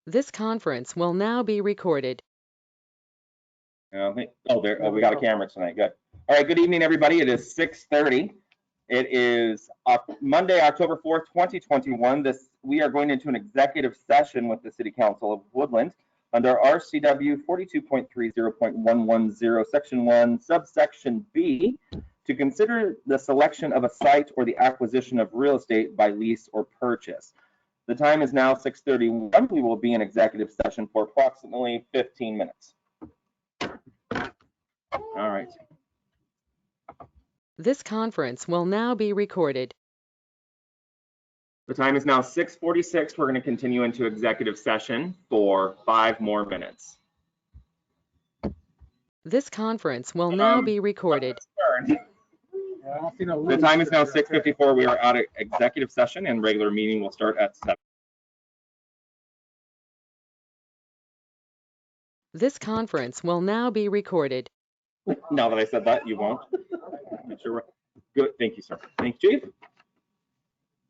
This conference will now be recorded. We got a camera tonight. Good. All right. Good evening, everybody. It is 6:30. It is Monday, October 4th, 2021. We are going into an executive session with the City Council of Woodland under RCW 42.30.110, Section 1, Subsection B, to consider the selection of a site or the acquisition of real estate by lease or purchase. The time is now 6:31. We will be in executive session for approximately 15 minutes. All right. This conference will now be recorded. The time is now 6:46. We're going to continue into executive session for 5 more minutes. This conference will now be recorded. The time is now 6:54. We are out of executive session and regular meeting will start at 7. This conference will now be recorded. Now that I said that, you won't. Sure. Good. Thank you, sir. Thank you, Chief.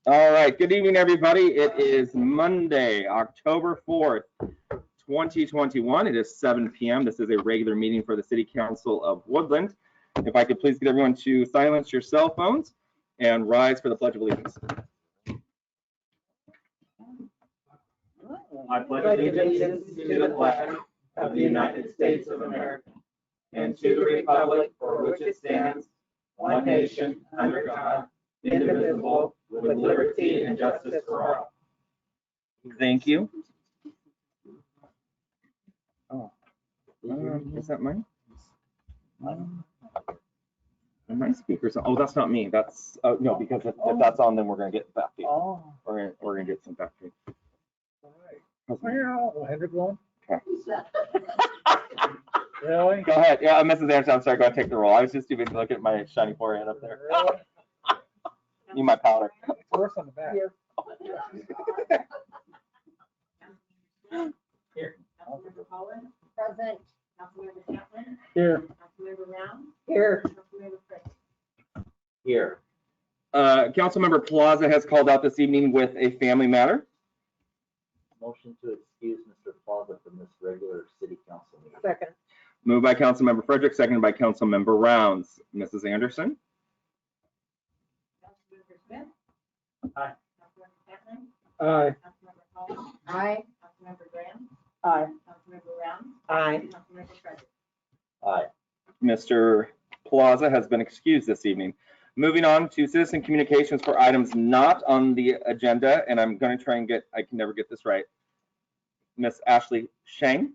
All right. Good evening, everybody. It is Monday, October 4th, 2021. It is 7 p.m. This is a regular meeting for the City Council of Woodland. If I could please get everyone to silence your cell phones and rise for the Pledge of Allegiance. I pledge allegiance to the flag of the United States of America and to the republic for which it stands, one nation, under God, indivisible, with liberty and justice for all. Thank you. Oh, is that mine? My speakers. Oh, that's not me. That's no, because if that's on, then we're gonna get back to you. Oh. We're gonna get some back to you. All right. Well, Hendrick going? Okay. Really? Go ahead. Yeah, Mrs. Anderson, I'm sorry. Go ahead, take the roll. I was just even looking at my shiny forehead up there. Really? You my powder. It's worse on the back. Here. Councilmember Holland. Present. Councilmember Chapman. Here. Councilmember Brown. Here. Councilmember Fritz. Here. Councilmember Plaza has called out this evening with a family matter. Motion to excuse Mr. Plaza from this regular city council meeting. Second. Moved by Councilmember Frederick, seconded by Councilmember Rounds. Mrs. Anderson. Councilmember Smith. Aye. Councilmember Chapman. Aye. Councilmember Holland. Aye. Councilmember Graham. Aye. Councilmember Brown. Aye. Councilmember Frederick. Aye. Mr. Plaza has been excused this evening. Moving on to citizen communications for items not on the agenda, and I'm going to try and I can never get this right. Miss Ashley Shang.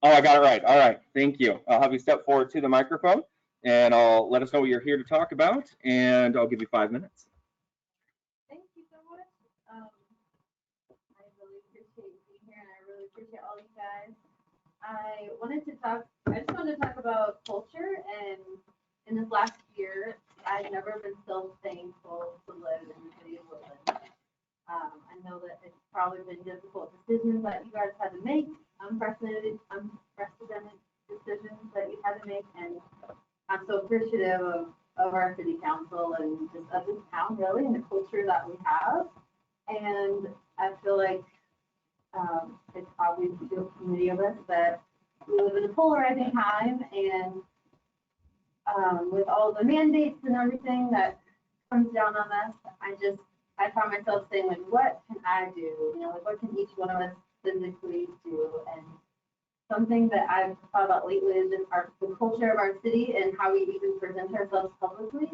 Oh, I got it right. All right. Thank you. I'll have you step forward to the microphone and I'll let us know what you're here to talk about, and I'll give you 5 minutes. Thank you so much. I really appreciate being here, and I really appreciate all you guys. I just wanted to talk about culture, and in this last year, I've never been so thankful to live in the city of Woodland. I know that it's probably been difficult decisions that you guys had to make, unprecedented decisions that you had to make, and I'm so appreciative of our city council and just of this town, really, and the culture that we have. And I feel like it's probably many of us that we live in a polarizing time, and with all the mandates and everything that comes down on us, I find myself saying, like, what can I do? You know, like, what can each one of us physically do? And something that I've thought about lately is just the culture of our city and how we even present ourselves publicly.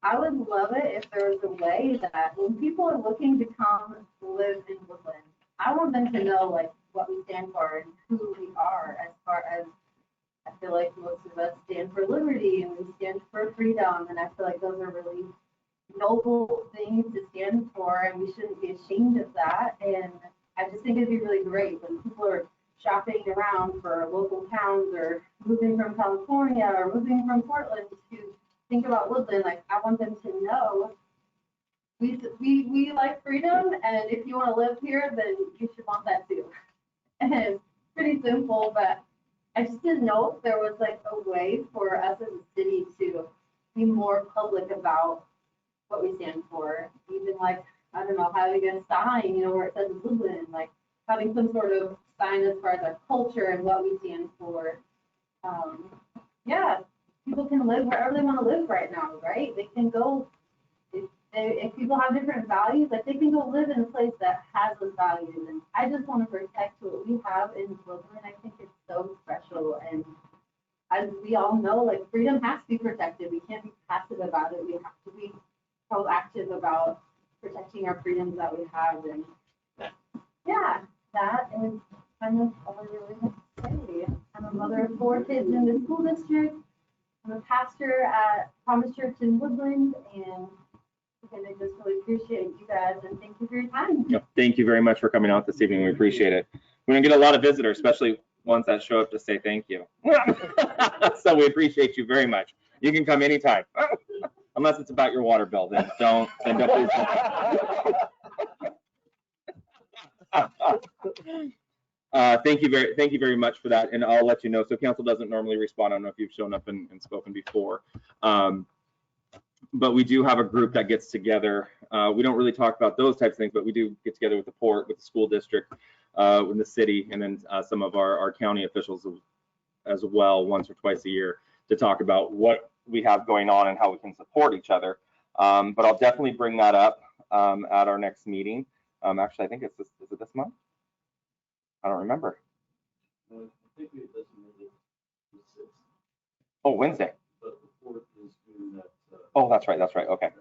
I would love it if there was a way that when people are looking to come live in Woodland, I want them to know, like, what we stand for and who we are, as far as I feel like most of us stand for liberty and we stand for freedom, and I feel like those are really noble things to stand for, and we shouldn't be ashamed of that. And I just think it'd be really great when people are shopping around for local towns or moving from California or moving from Portland to think about Woodland. Like, I want them to know we like freedom, and if you want to live here, then you should want that too. And it's pretty simple, but I just didn't know if there was like a way for us as a city to be more public about what we stand for. Even like, I don't know, having a sign, you know, where it says Woodland, like having some sort of sign as far as our culture and what we stand for. Yeah, people can live wherever they want to live right now, right? They can go, if people have different values, like they can go live in a place that has those values. And I just want to protect what we have in Woodland. I think it's so special. And as we all know, like freedom has to be protected. We can't be passive about it. We have to be proactive about protecting our freedoms that we have. And yeah, that is kind of all I really have to say. I'm a mother of 4 kids in the school district. I'm a pastor at Promise Church in Woodland, and I just really appreciate you guys, and thank you for your time. Yep. Thank you very much for coming out this evening. We appreciate it. We're gonna get a lot of visitors, especially ones that show up to say thank you. So we appreciate you very much. You can come anytime, unless it's about your water bill. Then don't. Then don't please. Thank you very much for that, and I'll let you know. So council doesn't normally respond. I don't know if you've shown up and spoken before, but we do have a group that gets together. We don't really talk about those types of things, but we do get together with the port, with the school district, with the city, and then some of our county officials as well, once or twice a year, to talk about what we have going on and how we can support each other. But I'll definitely bring that up at our next meeting. Actually, I think it's this. Is it this month? I don't remember. I think we just made it the 6th, Oh, Wednesday. but the 4th is doing that. Oh, that's right. That's right. Okay.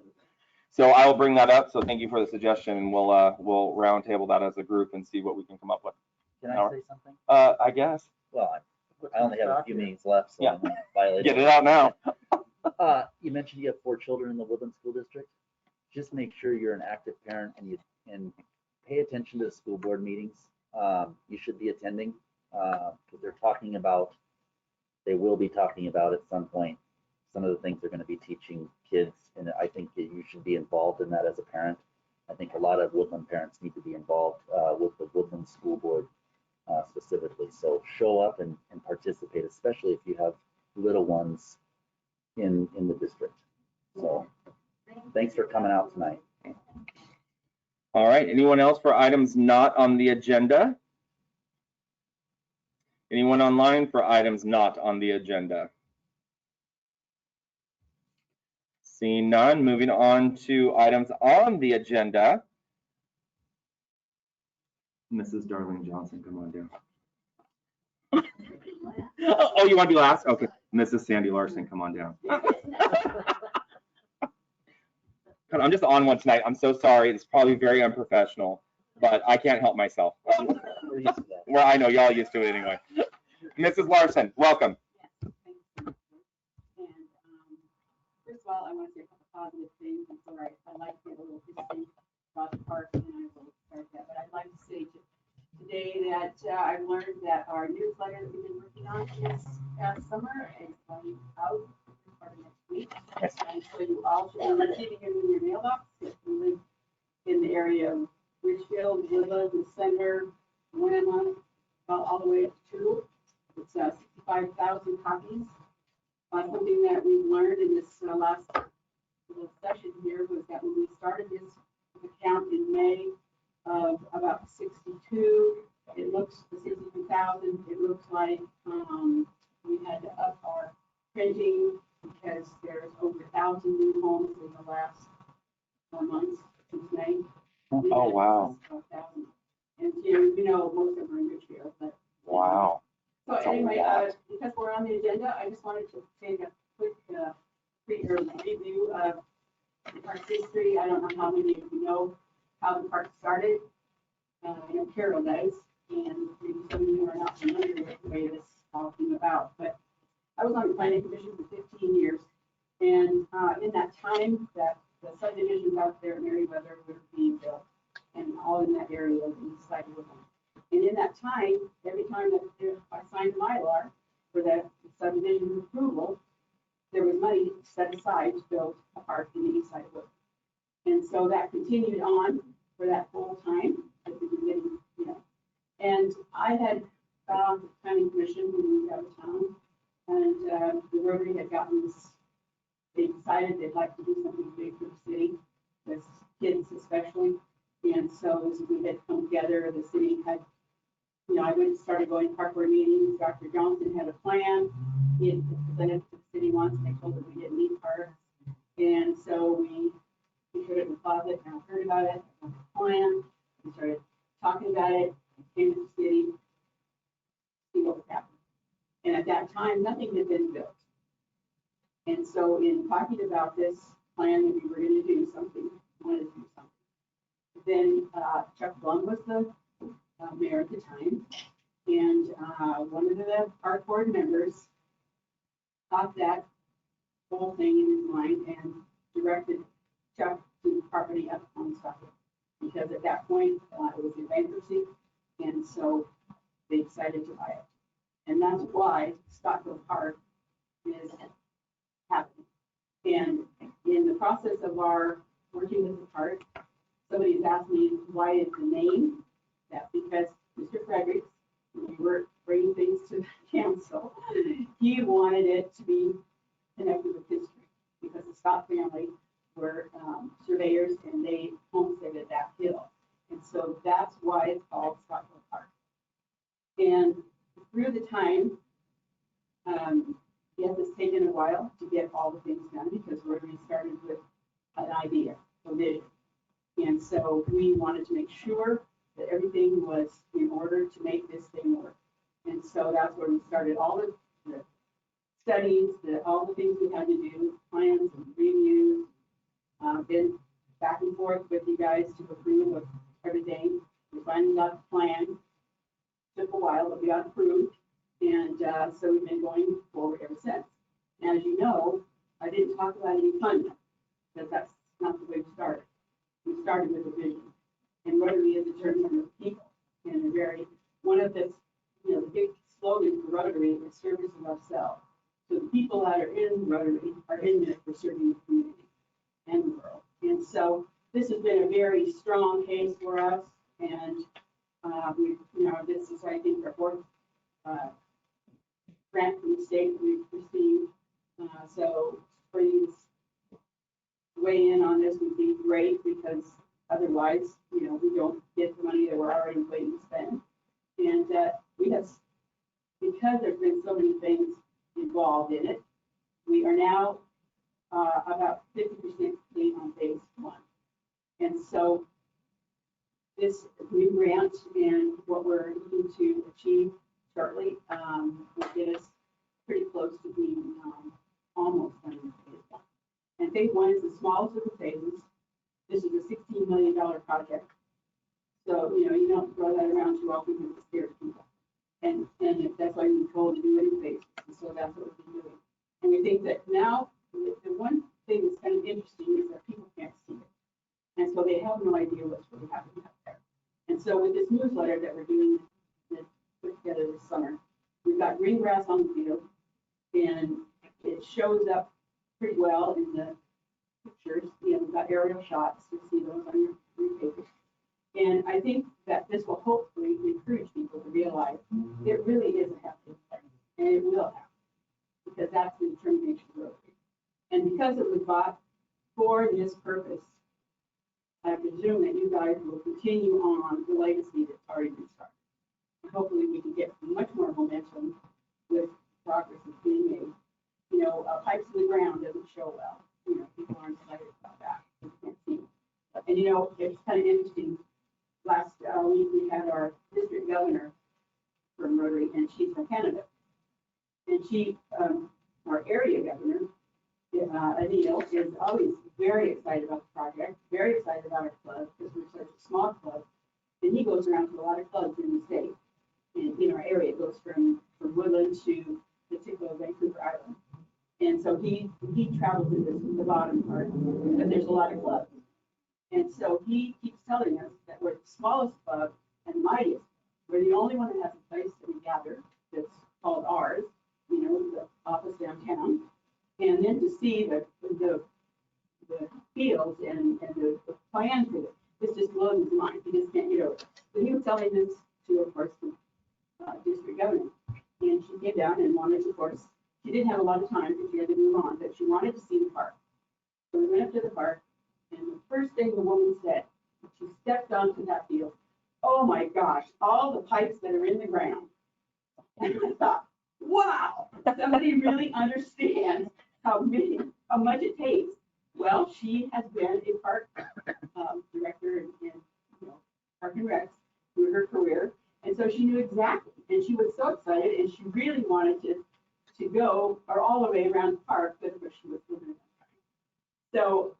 So I will bring that up. So thank you for the suggestion, and we'll round table that as a group and see what we can come up with. Can I say something? I guess. Well, I only have a few meetings left, so Yeah. I'm gonna violate. Get it out now. You mentioned you have 4 children in the Woodland School District. Just make sure you're an active parent and pay attention to the school board meetings. You should be attending because they will be talking about at some point some of the things they're going to be teaching kids, and I think that you should be involved in that as a parent. I think a lot of Woodland parents need to be involved with the Woodland School Board specifically. So show up and participate, especially if you have little ones in the district. So thanks for coming out tonight. All right. Anyone else for items not on the agenda? Anyone online for items not on the agenda? Seeing none, moving on to items on the agenda. Mrs. Darlene Johnson, come on down. Oh, you want to be last? Okay. Mrs. Sandy Larson, come on down. I'm just on one tonight. I'm so sorry. It's probably very unprofessional, but I can't help myself. We're used to that. Well, I know y'all used to it anyway. Mrs. Larson, welcome. First of all, I want to say a couple positive things. I'm sorry, I'd like to get a little history about the park, and I will start that. But I'd like to say today that I've learned that our newsletter that we've been working on this past summer is going out for next week. And so you all should be receiving it in your mailbox if you live in the area of Richfield, Woodland, the center, Wilma, all the way up to. It's 65,000 copies. Something that we've learned in this last little session here was that when we started this account in May of about 62, it looks, the 62,000, it looks like we had to up our printing because there's over 1,000 new homes in the last 4 months since May. Oh, wow. And you know, most of them are in Richfield, but. Wow. So anyway, because we're on the agenda, I just wanted to take a quick review of the park's history. I don't know how many of you know how the park started. I know Carol does, and maybe some of you are not familiar with the way this all came about. But I was on the planning commission for 15 years, and in that time, that the subdivisions out there in Meriwether were being built, and all in that area of the east side of Woodland. And in that time, every time that I signed the Mylar for that subdivision approval, there was money set aside to build a park in the east side of Woodland. And so that continued on for that whole time at the beginning, you know. And I had got on the planning commission when we moved out of town, and the Rotary had gotten this, they decided they'd like to do something big for the city, with kids especially. And so as we had come together, the city had I went and started going to park board meetings. Dr. Johnson had a plan. He had presented to the city once, and they told him we didn't need parks. And so we put it in the closet, and I heard about it, I had a plan, we started talking about it, came to the city, see what was happening. And at that time, nothing had been built. And so in talking about this plan that we were going to do something, wanted to do something, then Chuck Blum was the mayor at the time, and one of the park board members got that whole thing in his mind and directed Chuck to property up on Stockville. Because at that point, it was in bankruptcy, and so they decided to buy it. And that's why Stockville Park is happening. And in the process of our working with the park, somebody's asked me, why is the name? That's because Mr. Fredericks, when we were bringing things to the council, he wanted it to be connected with history, because the Scott family were surveyors, and they homesteaded that hill. And so that's why it's called Stockville Park. And through the time, yes, it's taken a while to get all the things done, because Rotary started with an idea, a vision. And so we wanted to make sure that everything was in order to make this thing work. And so that's where we started all the studies, all the things we had to do, plans and reviews, been back and forth with you guys to approve of everything. We finally got the plan. Took a while, but we got approved. And so we've been going forward ever since. And as you know, I didn't talk about any funding, because that's not the way we started. We started with a vision. And Rotary is a journey of people. And one of the big slogans for Rotary is service of ourselves. So the people that are in Rotary are in it for serving the community and the world. And so this has been a very strong case for us. And this is, I think, our fourth grant from the state that we've received. So for you to weigh in on this would be great, because otherwise, we don't get the money that we're already waiting to spend. And we have, because there's been so many things involved in it, we are now about 50% complete on phase one. And so this new grant and what we're looking to achieve shortly will get us pretty close to being almost done in phase one. And phase one is the smallest of the phases. This is a $16 million project. So, you don't throw that around too often, because it scares people. And that's why we're told to do it in phases. And so that's what we're doing. And we think that now, the one thing that's kind of interesting is that people can't see it. And so they have no idea what's really happening up there. And so with this newsletter that we're doing, that put together this summer, we've got green grass on the field, and it shows up pretty well in the pictures. We've got aerial shots. You see those on your paper. And I think that this will hopefully encourage people to realize it really is a happy place, and it will happen, because that's the determination of Rotary. And because it was bought for this purpose, I presume that you guys will continue on the legacy that's already been started. And hopefully we can get much more momentum with progress that's being made. Pipes to the ground doesn't show well. People aren't excited about that. You can't see. And it's kind of interesting. Last week we had our district governor from Rotary, and she's from Canada. And she, our area governor, Adil, is always very excited about the project, very excited about our club, because we're such a small club. And he goes around to a lot of clubs in the state. And in our area, it goes from Woodland to particular Vancouver Island. And so he travels in the bottom part, but there's a lot of clubs. And so he keeps telling us that we're the smallest club and mightiest. We're the only one that has a place that we gather that's called ours, the office downtown. And then to see the fields and the plan for it, this just blows his mind. He just can't get over it. So he was telling this to, of course, the district governor. And she came down and wanted to, of course, she didn't have a lot of time because she had to move on, but she wanted to see the park. So we went up to the park, and the first thing the woman said, she stepped onto that field, oh my gosh, all the pipes that are in the ground. And I thought, wow, somebody really understands how much it takes. Well, she has been a park director in, Park and Recs through her career. And so she knew exactly, and she was so excited, and she really wanted to go or all the way around the park, but of course she was limited on time. So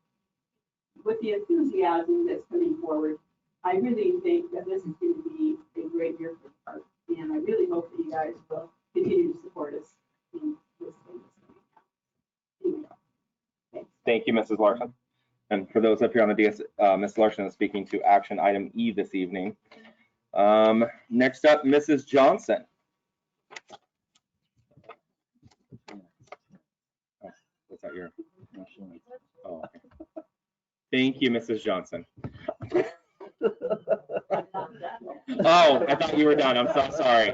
with the enthusiasm that's coming forward, I really think that this is going to be a great year for the park. And I really hope that you guys will continue to support us in this thing that's coming out. Anyway, thanks. Thank you, Mrs. Larson. And for those up here on the DS, Ms. Larson is speaking to action item E this evening. Next up, Mrs. Johnson. Oh, what's that your? Oh, okay. Thank you, Mrs. Johnson. Oh, I thought you were done. I'm so sorry.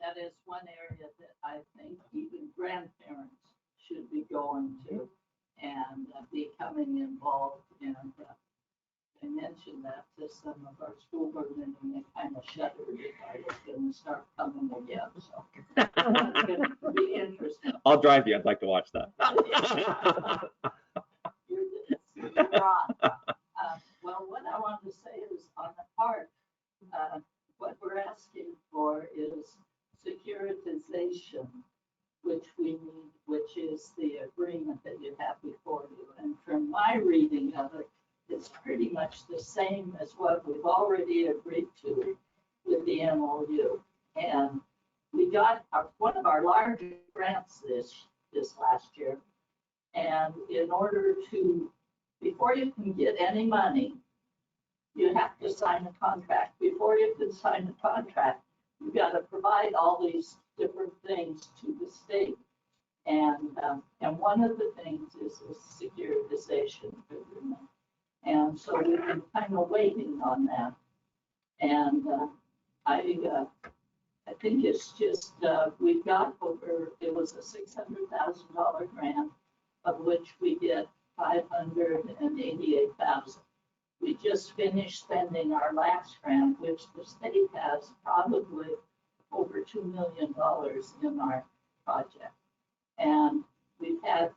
That is one area that I think even grandparents should be going to and becoming involved. And I mentioned that to some of our school board members, and they kind of shuddered if I was going to start coming again. So it's going to be interesting. I'll drive you. I'd like to watch that. Well, what I want to say is on the part, what we're asking for is securitization, which we need, which is the agreement that you have before you. And from my reading of it, it's pretty much the same as what we've already agreed to with the MOU. And we got one of our largest grants this last year. And in order to, before you can get any money, you have to sign a contract. Before you can sign a contract, you've got to provide all these different things to the state. And one of the things is a securitization agreement. And so we've been kind of waiting on that. And I think it's just, we've got over, it was a $600,000 grant, of which we get $588,000. We just finished spending our last grant, which the state has probably over $2 million in our project. And we've had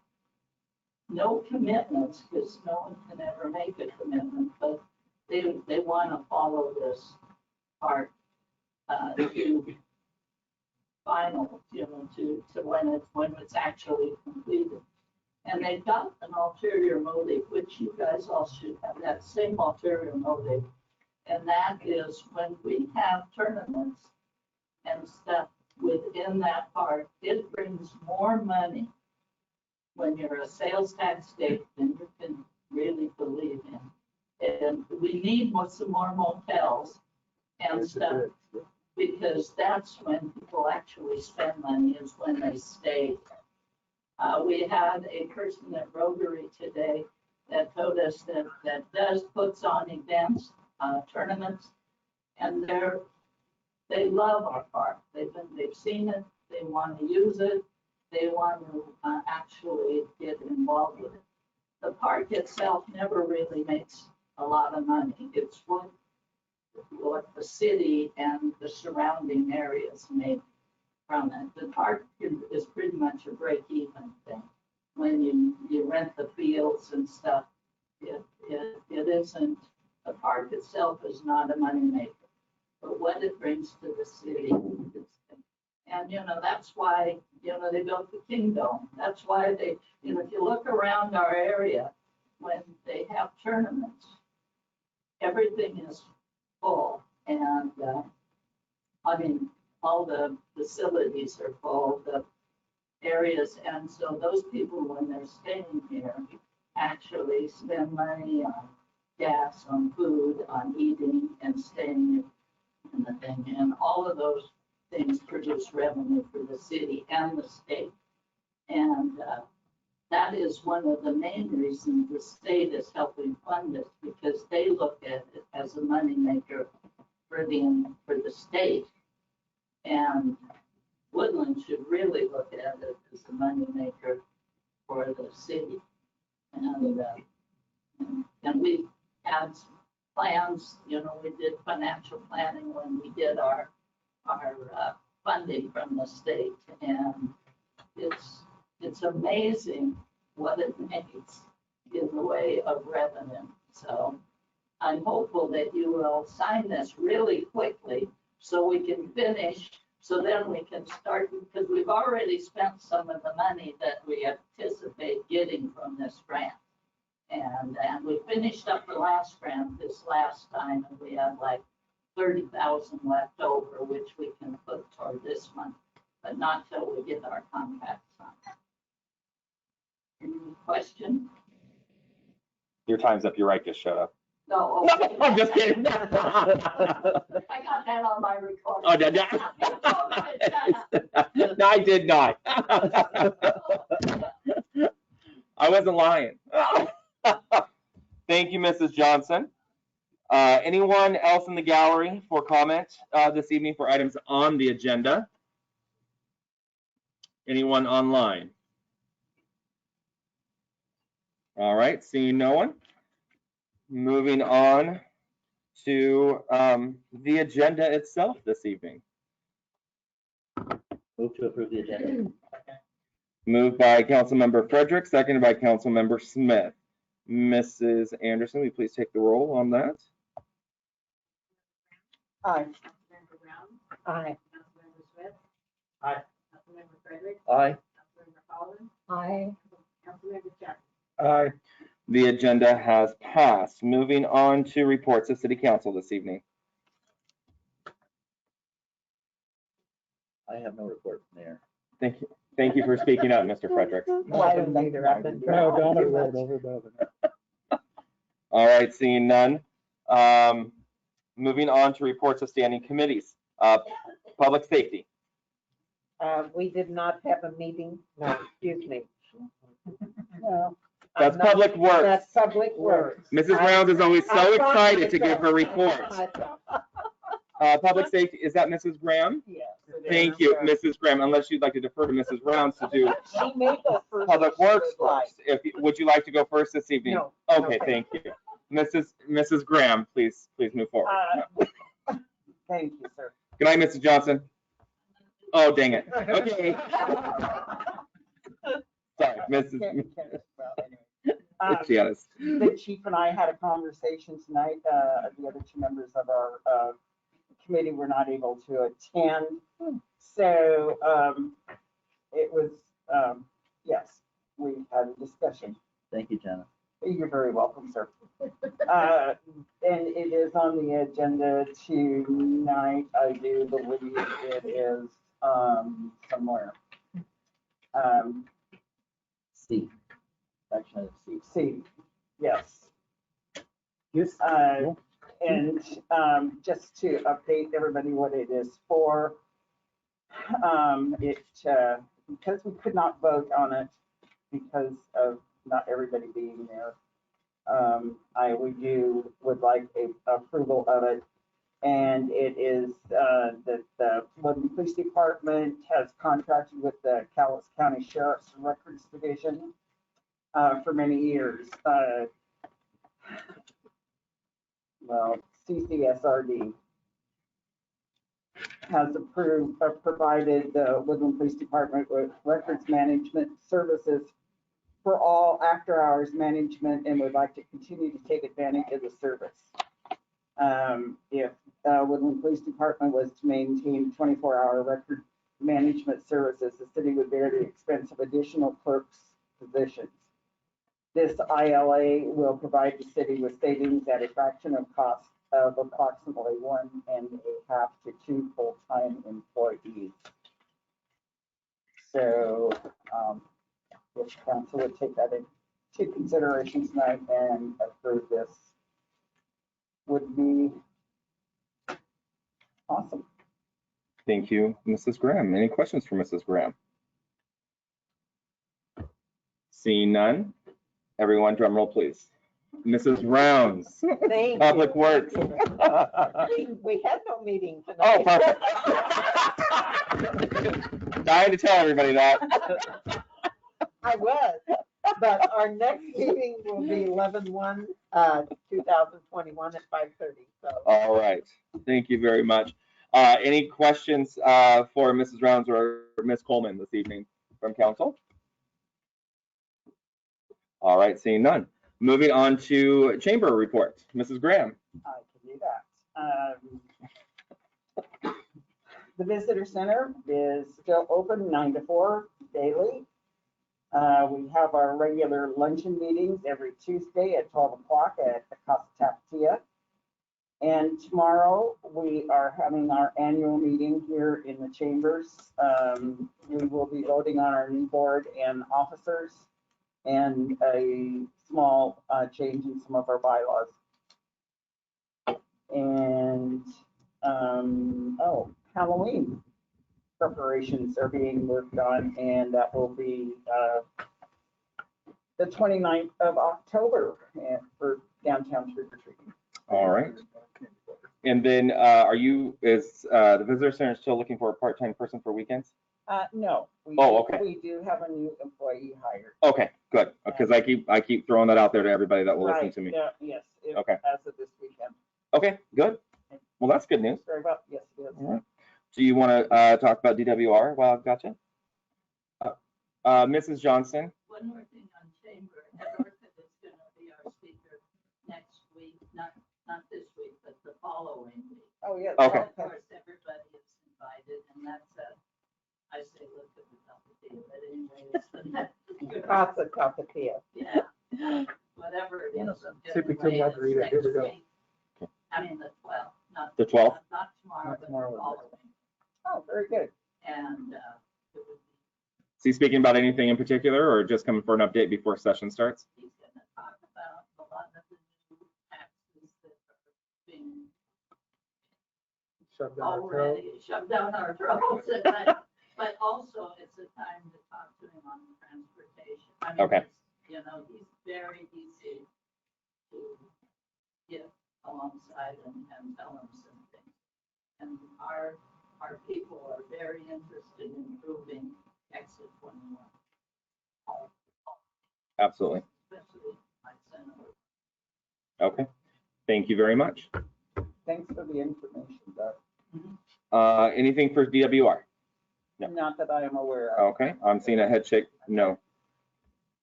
no commitments, because no one can ever make a commitment, but they want to follow this part to final, to when it's actually completed. And they've got an ulterior motive, which you guys all should have that same ulterior motive. And that is when we have tournaments and stuff within that park, it brings more money when you're a sales tax state than you can really believe in. And we need some more motels and stuff, because that's when people actually spend money, is when they stay. We had a person at Rotary today that told us that puts on events, tournaments, and they love our park. They've seen it, they want to use it, they want to actually get involved with it. The park itself never really makes a lot of money. It's what the city and the surrounding areas make from it. The park is pretty much a break-even thing. When you rent the fields and stuff, it isn't, the park itself is not a moneymaker. But what it brings to the city is, and that's why they built the Kingdom. That's why they, if you look around our area, when they have tournaments, everything is full, and all the facilities are full, the areas, and so those people, when they're staying here, actually spend money on gas, on food, on eating, and staying in the thing, and all of those things produce revenue for the city and the state. And that is one of the main reasons the state is helping fund this, because they look at it as a moneymaker for the state. And Woodland should really look at it as a moneymaker for the city. And we had some plans, you know, we did financial planning when we did our funding from the state. And it's amazing what it makes in the way of revenue. So I'm hopeful that you will sign this really quickly so we can finish, so then we can start, because we've already spent some of the money that we anticipate getting from this grant. And we finished up the last grant this last time, and we have like 30,000 left over, which we can put toward this month, but not till we get our contract signed. Any question? Your time's up. You're right. Just shut up. No, No, okay. I'm just kidding. I got that on my recording. Oh, did No, I did not. I wasn't lying. Thank you, Mrs. Johnson. Anyone else in the gallery for comment this evening for items on the agenda? Anyone online? All right, seeing no one. Moving on to the agenda itself this evening. Move to approve the agenda. Moved by Councilmember Frederick, seconded by Councilmember Smith. Mrs. Anderson, will you please take the roll on that? Aye. Councilmember Brown, Aye. Councilmember Smith. Aye. Councilmember Frederick, Aye. Councilmember Collins, Aye. Councilmember Chapman. Aye. The agenda has passed. Moving on to reports of City Council this evening. I have no report, Mayor. Thank you. Thank you for speaking up, Mr. Fredericks. Well, I didn't either. I've been. No, Donna rolled over above it. All right, seeing none. Moving on to reports of standing committees. Public safety. We did not have a meeting, no, excuse me. No. That's Public Works. That's Public Works. Mrs. Rounds is always so I thought excited to give her myself. report. Public safety, is that Mrs. Graham? Yes, it Thank is. you, Mrs. Graham, unless you'd like to defer to Mrs. Rounds to do She may go first. Public if she Works would like. first. Would you like to go first this evening? No. Okay, no, thank you. Mrs. Graham, please move forward. Thank you, sir. Good night, Mrs. Johnson. Oh, dang it. Okay. Sorry, Mrs. Well, anyway. Janice. The chief and I had a conversation tonight. The other two members of our committee were not able to attend. So it was, yes, we had a discussion. Thank you, Jenna. You're very welcome, sir. And it is on the agenda tonight. I do believe it is somewhere. C. Section of C. C, yes. Yes. And just to update everybody what it is for, because we could not vote on it because of not everybody being there, would like a approval of it. And it is that the Woodland Police Department has contracted with the Cowlitz County Sheriff's Records Division for many years. Well, CCSRD has provided the Woodland Police Department with records management services for all after-hours management and would like to continue to take advantage of the service. If Woodland Police Department was to maintain 24-hour record management services, the city would bear the expense of additional clerks' positions. This ILA will provide the city with savings at a fraction of cost of approximately 1.5 to 2 full-time employees. So if council would take that into consideration tonight and approve this, would be awesome. Thank you, Mrs. Graham. Any questions for Mrs. Graham? Seeing none, everyone drum roll, please. Mrs. Rounds, Thank Public Works. We had no meeting Oh, tonight. perfect. Dying to tell everybody that. I was. But our next meeting will be 11/1/2021 at 5:30. So All right. Thank you very much. Any questions for Mrs. Rounds or Ms. Coleman this evening from council? All right, seeing none. Moving on to chamber reports. Mrs. Graham. I can do that. The visitor center is still open 9 to 4 daily. We have our regular luncheon meetings every Tuesday at 12 o'clock at the Casa Tapatia. And tomorrow we are having our annual meeting here in the chambers. We will be voting on our new board and officers and a small change in some of our bylaws. And Halloween preparations are being worked on, and that will be the 29th of October for downtown trick or treating. All right. And then is the visitor center still looking for a part-time person for weekends? No. Okay. We do have a new employee hired. Okay, good. Because I keep throwing that out there to everybody that will listen Right, to me. yeah, yes. Okay. As of this weekend. Okay, good. Well, that's good news. Very well, yes, it is. All right. Do you want to talk about DWR while I've got you? Mrs. Johnson. One more thing on chamber. Erica is going to be our speaker next week, not this week, but the following week. Oh, yes. Okay. Of course, everybody is invited, and that's I say look at the top of the but anyway, Casa Tapatia. yeah, whatever it is. Typically, Anyway, I'll read it. it's Here we next go. week. I mean, the 12th, not The 12th? Not tomorrow, Not but tomorrow, the but following. Oh, very good. And it would be, Is he speaking about anything in particular or just coming for an update before session starts? he's going to talk about a lot of the new taxes that are being Shove down our throat. already shoved down our throats. But also it's a time to talk to him on transportation. I mean, Okay. he's very easy to get alongside and tell him some things. And our people are very interested in improving exit 21. Absolutely. Especially my senator. Okay. Thank you very much. Thanks for the information, Doug. Anything for DWR? No. Not that I am aware of. Okay, I'm seeing a head shake. No.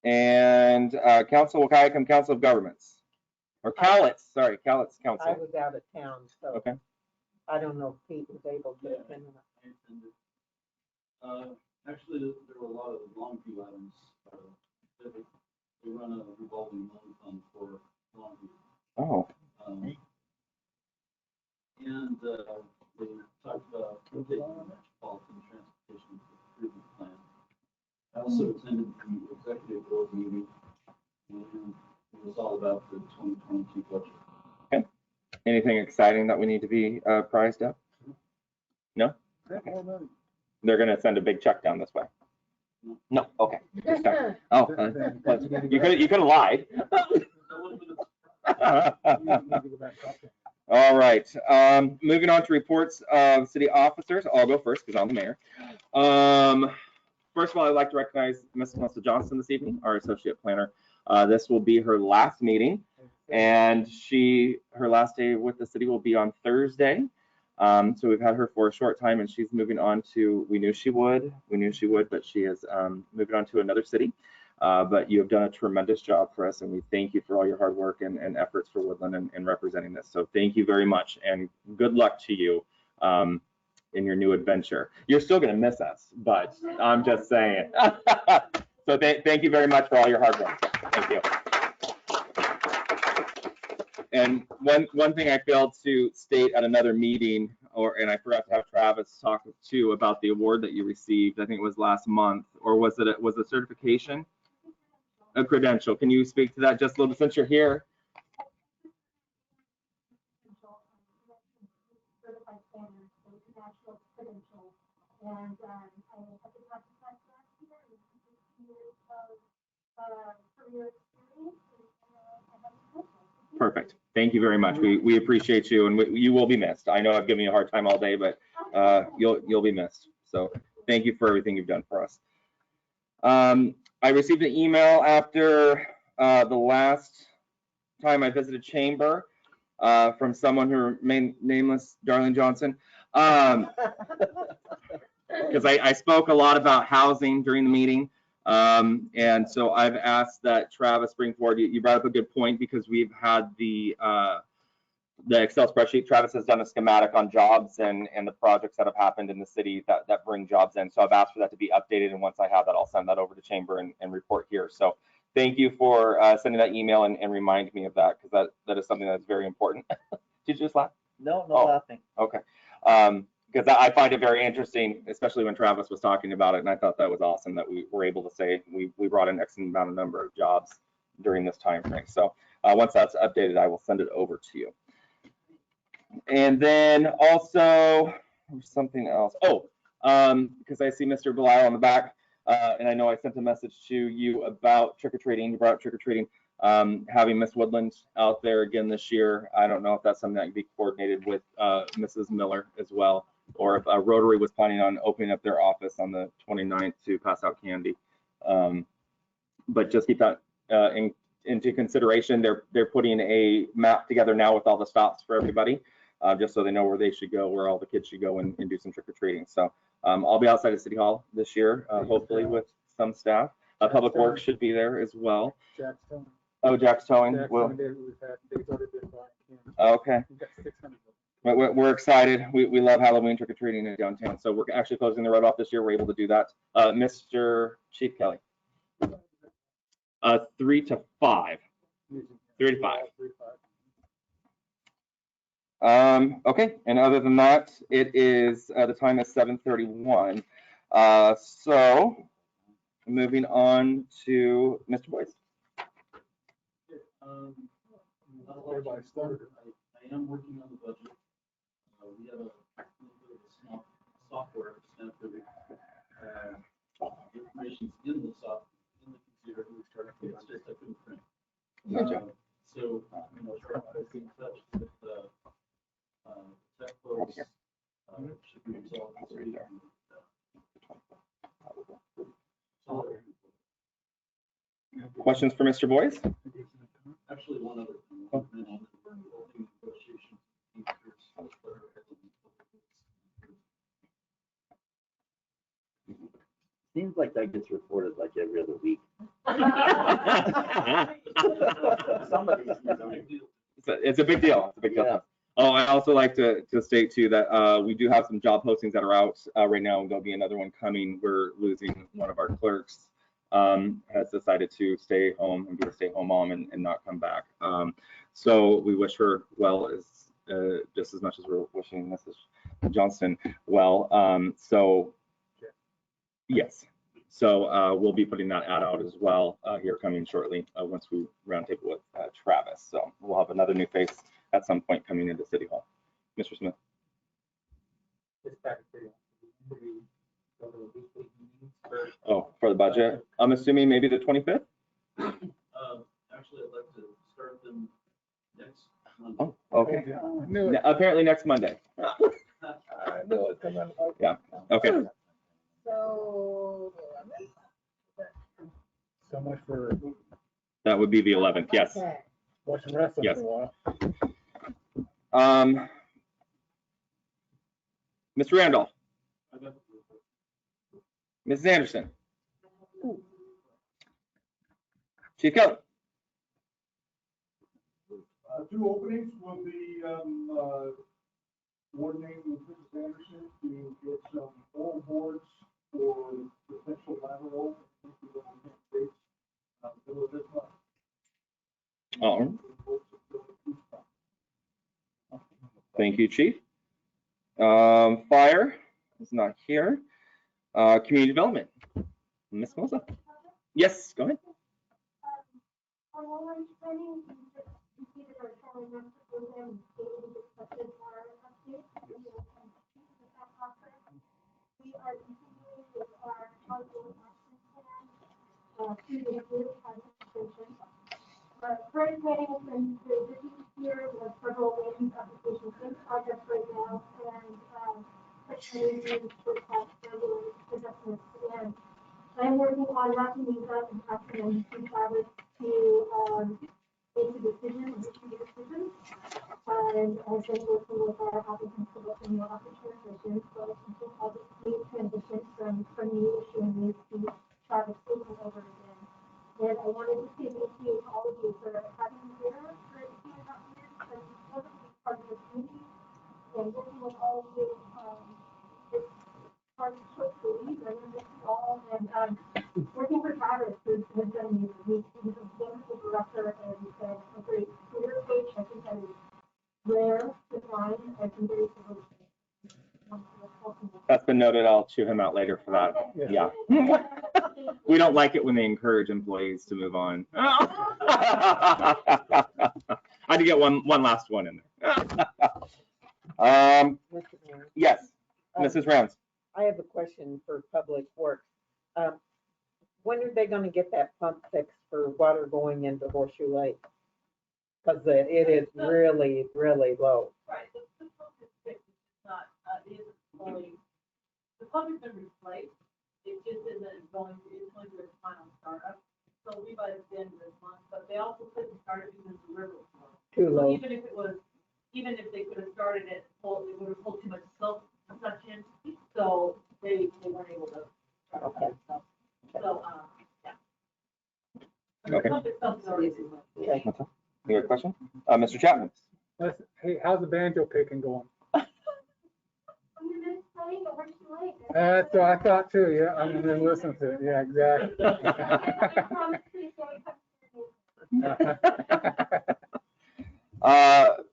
And Council of Governments. Or Cowlitz, sorry, Cowlitz I Council. was out of town, so Okay. I don't know if Pete was able to attend. Actually, there were a lot of long view items. They run a revolving loan fund for long view. Oh, And they talked about updating the metropolitan transportation improvement plan. I also attended the executive board meeting, and it was all about the 2022 budget. okay. Anything exciting that we need to be apprised of? No? Okay. They're gonna send a big check down this way. No, okay. Just checking. Oh, you could have lied. All right, moving on to reports of city officers. I'll go first because I'm the mayor. First of all, I'd like to recognize Ms. Melissa Johnson this evening, our associate planner. This will be her last meeting, and her last day with the city will be on Thursday. So we've had her for a short time, and she's moving on to, we knew she would, but she is moving on to another city. But you have done a tremendous job for us, and we thank you for all your hard work and efforts for Woodland and representing this. So thank you very much, and good luck to you in your new adventure. You're still going to miss us, but I'm just saying. So thank you very much for all your hard work. Thank you. And one thing I failed to state at another meeting, and I forgot to have Travis talk too about the award that you received. I think it was last month, or was it a certification? A credential. Can you speak to that just a little bit since you're here? Certified planner, so it's an actual credential. And I had the practice last year and 15 years of career experience. Perfect. Thank you very much. We appreciate you, and you will be missed. I know I've given you a hard time all day, but you'll be missed. So thank you for everything you've done for us. I received an email after the last time I visited Chamber from someone who remained nameless, Darlene Johnson, because I spoke a lot about housing during the meeting. And so I've asked that Travis bring forward, you brought up a good point, because we've had the Excel spreadsheet. Travis has done a schematic on jobs and the projects that have happened in the city that bring jobs in. So I've asked for that to be updated, and once I have that, I'll send that over to Chamber and report here. So thank you for sending that email and remind me of that, because that is something that's very important. Did you just laugh? No, no Oh. laughing. Okay. Because I find it very interesting, especially when Travis was talking about it, and I thought that was awesome that we were able to say we brought in X amount of number of jobs during this time frame. So once that's updated, I will send it over to you. And then also something else. Oh, because I see Mr. Belial on the back, and I know I sent a message to you about trick-or-treating. You brought up trick-or-treating. Having Miss Woodland out there again this year. I don't know if that's something that can be coordinated with Mrs. Miller as well, or if Rotary was planning on opening up their office on the 29th to pass out candy. But just keep that into consideration. They're putting a map together now with all the stops for everybody, just so they know where they should go, where all the kids should go and do some trick-or-treating. So I'll be outside of City Hall this year, hopefully with some staff. Public Works should be there as well. Jack's towing. Oh, Jack's towing. Well, okay. We're excited. We love Halloween trick-or-treating in downtown. So we're actually closing the road off this year. We're able to do that. Mr. Chief Kelly. 3 to 5. 3 to 5. Okay, and other than that, it is the time is 7:31. So moving on to Mr. Boyce. Everybody started. I am working on the budget. We have a small software center. Information's in the computer. It's just I couldn't print. So try to get in touch with tech folks. Should be resolved this week. Questions for Mr. Boyce? Actually, one other thing. Negotiations. Seems like that gets reported like every other week. It's a big deal. It's a big deal. Yeah. Oh, I also like to state too that we do have some job postings that are out right now, and there'll be another one coming. We're losing one of our clerks. Has decided to stay home and be a stay-home mom and not come back. So we wish her well as just as much as we're wishing Mrs. Johnston well. So yes, so we'll be putting that ad out as well here coming shortly once we roundtable with Travis. So we'll have another new face at some point coming into City Hall. Mr. Smith. Oh, for the budget? I'm assuming maybe the 25th? Actually, I'd like to start them next Monday. Oh, okay. Apparently next Monday. I know it's coming. Yeah, okay. So much for That would be the 11th, yes. okay. watching wrestling Yes. for a while. Mr. Randolph. Mrs. Anderson. Chief Kelly. 2 openings will be coordinating with Mrs. Anderson to get some full boards for potential lateral. Thank you, Chief. Fire is not here. Community development. Ms. Mosa. Yes, go ahead. On online training, we completed our Charlie Master program, daily discussion for our update. We are continuing with our outdoor action plan through the group participation. Current planning has been very busy here with several wins applications in progress right now, and training for past regular adjustments and I'm working on wrapping these up and passing them to Travis to, make a decision, and issue a decision. And I've been working with our applicants to look in the office transition, so I think I'll just need transition from me issuing these to Travis over again. And I wanted to say thank you to all of you for having me here for 18.5 years, and loving being part of the community and working with all of you. It's hard to believe, I miss you all, and working for Travis has done amazing. He's a wonderful director and a great career coach. I think that is rare to find. I've been very privileged. That's been noted. I'll chew him out later for that. Yeah. We don't like it when they encourage employees to move on. I had to get one last one in there. Yes, Mrs. Rounds. I have a question for Public Works. When are they gonna get that pump fixed for water going into Horseshoe Lake? Because it is really, really low. Right, the pump is fixed, it's not, it isn't fully, the pump has been replaced, it just isn't going to, it's going through its final startup. So we by the end of this month, but they also couldn't start it because the river was low. Too So low. even if they could have started it, it would have pulled too much silt suction, so they weren't able to start Okay. that stuff. So, yeah. But Okay. the pump itself is already. Okay. You got a question? Mr. Chapman. Hey, how's the banjo picking going? That's So I thought too, yeah, I'm gonna listen to it, yeah, exactly.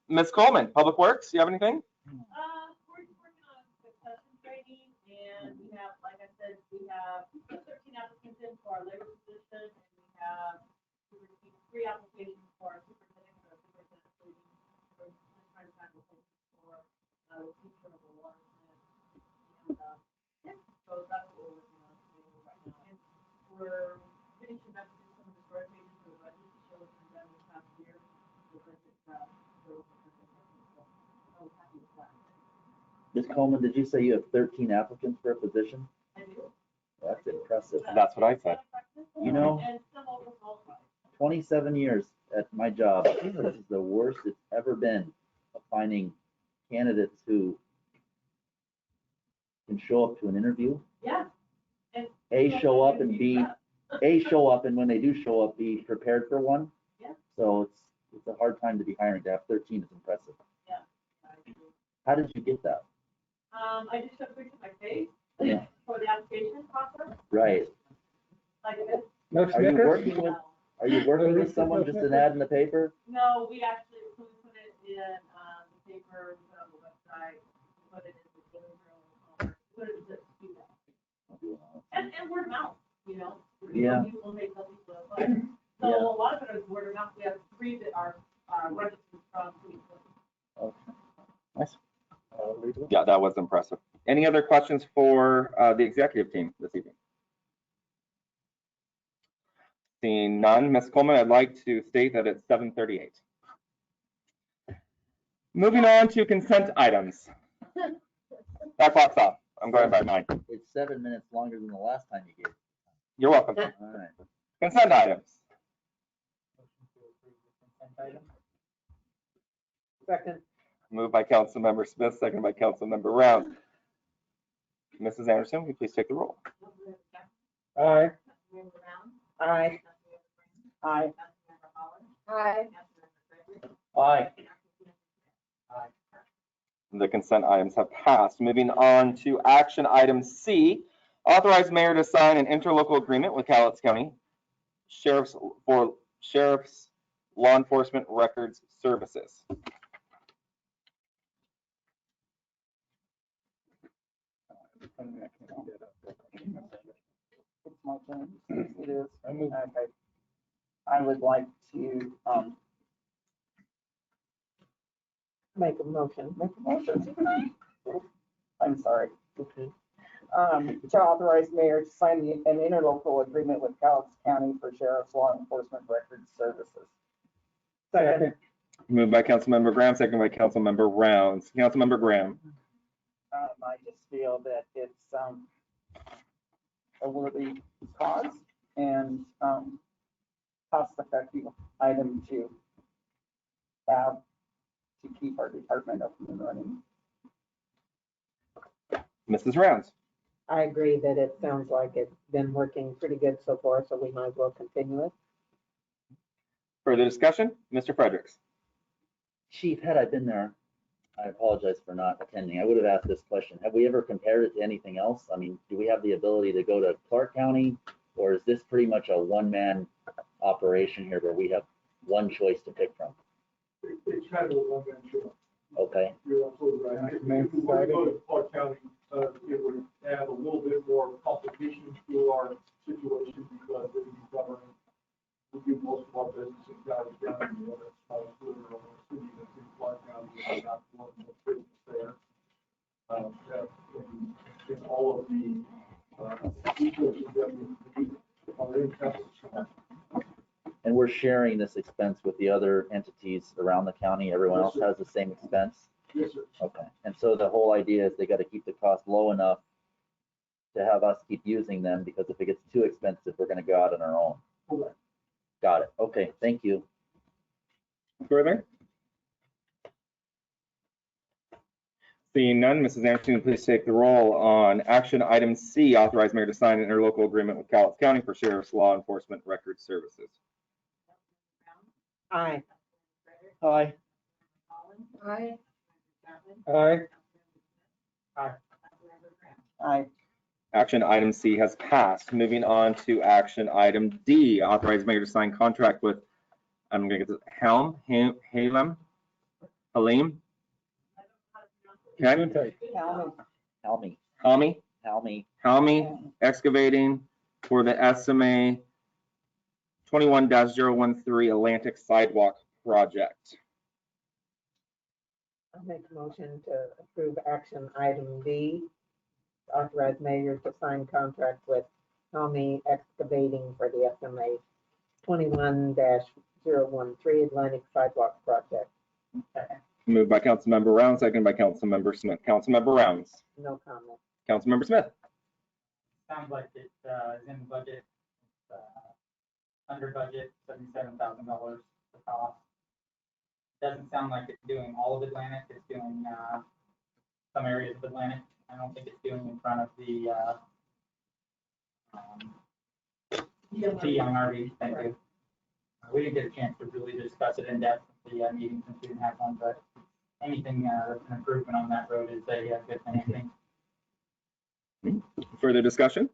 Ms. Coleman, Public Works, you have anything? We're working on succession training, and we have, like I said, we have 13 applicants in for our labor position, and we received 3 applications for our superintendent training. We're just trying to find a place for the future of the water plant. And, yeah, so that's what we're working on right now. And we're finishing up some of the short pages for the budget to show what's been done this past year. The budget, Ms. Coleman, did you say you have 13 applicants for a position? I do. That's impressive. That's what I said. You know, And some overqualified. 27 years at my job, this is the worst it's ever been of finding candidates who can show up to an interview. Yeah. And Show up and show up, and when they do show up, be prepared for one. Yeah. So it's a hard time to be hiring. To have 13 is impressive. Yeah. How did you get that? I just took a picture of my face Yeah. for the application process, Right. like this. No Are you Snickers? working with someone, just an ad in the paper? No, we actually put it in the paper, we put it on the website, we put it in the journal, put it just do that. And word of mouth, you know. Yeah. People make something so fun. So a lot of it is word of mouth. We have 3 that are registered from 2020. Okay. Nice. Yeah, that was impressive. Any other questions for the executive team this evening? Seeing none, Ms. Coleman, I'd like to state that it's 7:38. Moving on to consent items. That clock's off. I'm going by mine. It's 7 minutes longer than the last time you gave. You're welcome. All right. Consent items. Second. Moved by Councilmember Smith, seconded by Councilmember Rounds. Mrs. Anderson, will you please take the roll? Aye. Aye. Aye. Aye. Aye. The consent items have passed. Moving on to action item C, authorize mayor to sign an interlocal agreement with Cowlitz County Sheriff's Law Enforcement Records Services. It's my turn. It is. Okay. I would like to, make a motion. I'm sorry. Okay. To authorize mayor to sign an interlocal agreement with Cowlitz County for Sheriff's Law Enforcement Records Services. Second. Moved by Councilmember Graham, seconded by Councilmember Rounds. Councilmember Graham. I just feel that it's, a worthy cause and cost-effective item to have to keep our department up and running. Mrs. Rounds. I agree that it sounds like it's been working pretty good so far, so we might as well continue it. Further discussion? Mr. Fredericks. Chief, had I been there, I apologize for not attending. I would have asked this question. Have we ever compared it to anything else? I mean, do we have the ability to go to Clark County, or is this pretty much a one-man operation here where we have one choice to pick from? It's kind of a one-man show. Okay, You're absolutely right. If we were to go to Clark County, it would add a little bit more complications to our situation because it would be covering, we do most of our business in Dodge County, you know, that's not included in our city, that's in Clark County, we're not doing much business there. In all of the resources that we are in Texas. and we're sharing this expense with the other entities around the county. Everyone else has the same expense? Yes, sir. Okay, and so the whole idea is they got to keep the cost low enough to have us keep using them, because if it gets too expensive, we're going to go out on our own. Correct. Got it. Okay, thank you. Further? Seeing none, Mrs. Anderson, please take the roll on action item C, authorize mayor to sign an interlocal agreement with Cowlitz County for sheriff's law enforcement record services. Aye. Hi. Aye. Aye. Aye. Action item C has passed. Moving on to action item D, authorize mayor to sign contract with, I'm going to get this, Halim. Okay, Helmy. Excavating for the SMA 21-013 Atlantic Sidewalk Project. I'll make a motion to approve action item B, authorize mayor to sign contract with Tommy Excavating for the SMA 21-013 Atlantic Sidewalk Project. Moved by Councilmember Rounds, seconded by Councilmember Smith. Councilmember Rounds. No comment. Councilmember Smith. Sounds like it is in the budget, under budget, $77,000 the cost. Doesn't sound like it's doing all of Atlantic, it's doing some areas of Atlantic. I don't think it's doing in front of the Young RV, thank you. We didn't get a chance to really discuss it in depth at the meeting since we didn't have one, but anything that's an improvement on that road is a good thing, I think. Further discussion?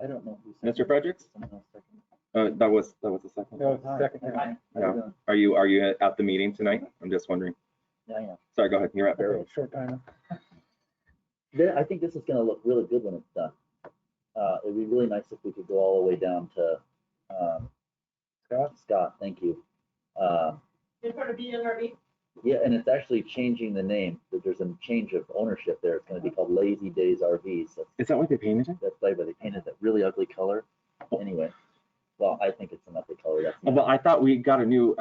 I don't know who. Mr. Fredericks? Someone else second. That was the second. No, second. How you Yeah. doing? Are you at the meeting tonight? I'm just wondering. Yeah. Sorry, go ahead. You're up. Short time. I think this is going to look really good when it's done. It'd be really nice if we could go all the way down to Scott, thank you. In front of the Young RV? Yeah, and it's actually changing the name. There's a change of ownership there. It's going to be called Lazy Days RVs. Is that what they painted it? That's why they painted that really ugly color. Anyway, well, I think it's an ugly color. That's Oh, well, I thought we got a new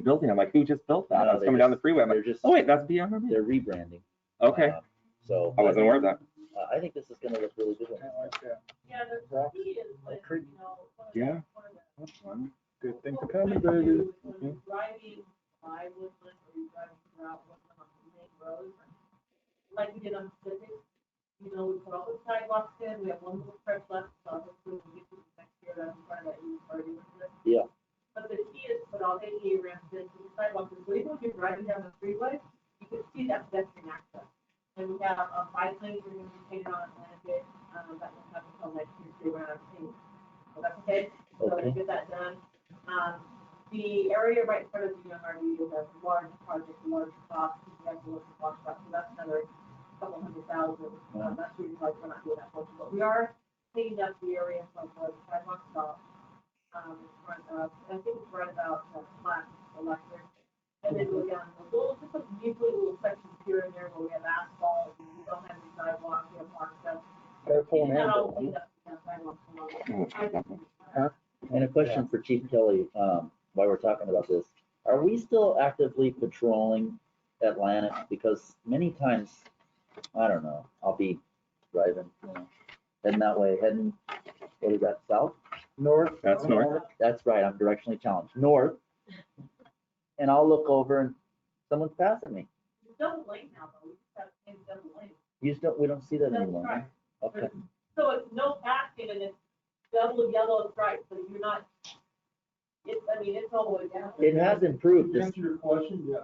building. I'm like, who just built that? No, I was they coming down the just- freeway. I'm like, they're just- oh wait, that's Beyond RV. they're rebranding. Okay, So I wasn't aware of that. I think this is going to look really good. When it's done. Yeah, the key is like, you know. Yeah. Good thing Well, to come, when baby. you're driving by Woodland or you're driving throughout Woodland on the main roads, like we did on Pacific, you know, we put all the sidewalks in, we have one little stretch left, so hopefully we get to the next year, that's part of that use party. Yeah. But the key is to put all ADA ramps into the sidewalks, so even if you're driving down the freeway, you can see that pedestrian access. And we have bike lanes we're gonna be painted on Atlantic, that will have until next year, around paint. So that's okay, so Okay. get that done. The area right in front of the Young RV is a large project, a large cost, we have to look at watch that, so that's another couple $100,000. That's really like we're not doing that much, but we are cleaning up the area from where the sidewalk stops. In front of, I think it's right about Flat Electric. And then go down a little, just some usually little sections here and there where we have asphalt, we don't have any sidewalks, we have marked stuff. And a question for Chief Kelly, while we're talking about this, are we still actively patrolling Atlantic? Because many times, I don't know, I'll be driving, heading that way, what is that, south? North. That's north. That's right, I'm directionally challenged, north. And I'll look over and someone's passing me. Double lane now, though, we just have to change double lane. We don't see that That's anymore. right. Okay. So it's no passing and it's double yellow stripe, so you're not, it's all the way down. It has improved. To answer your question, yes.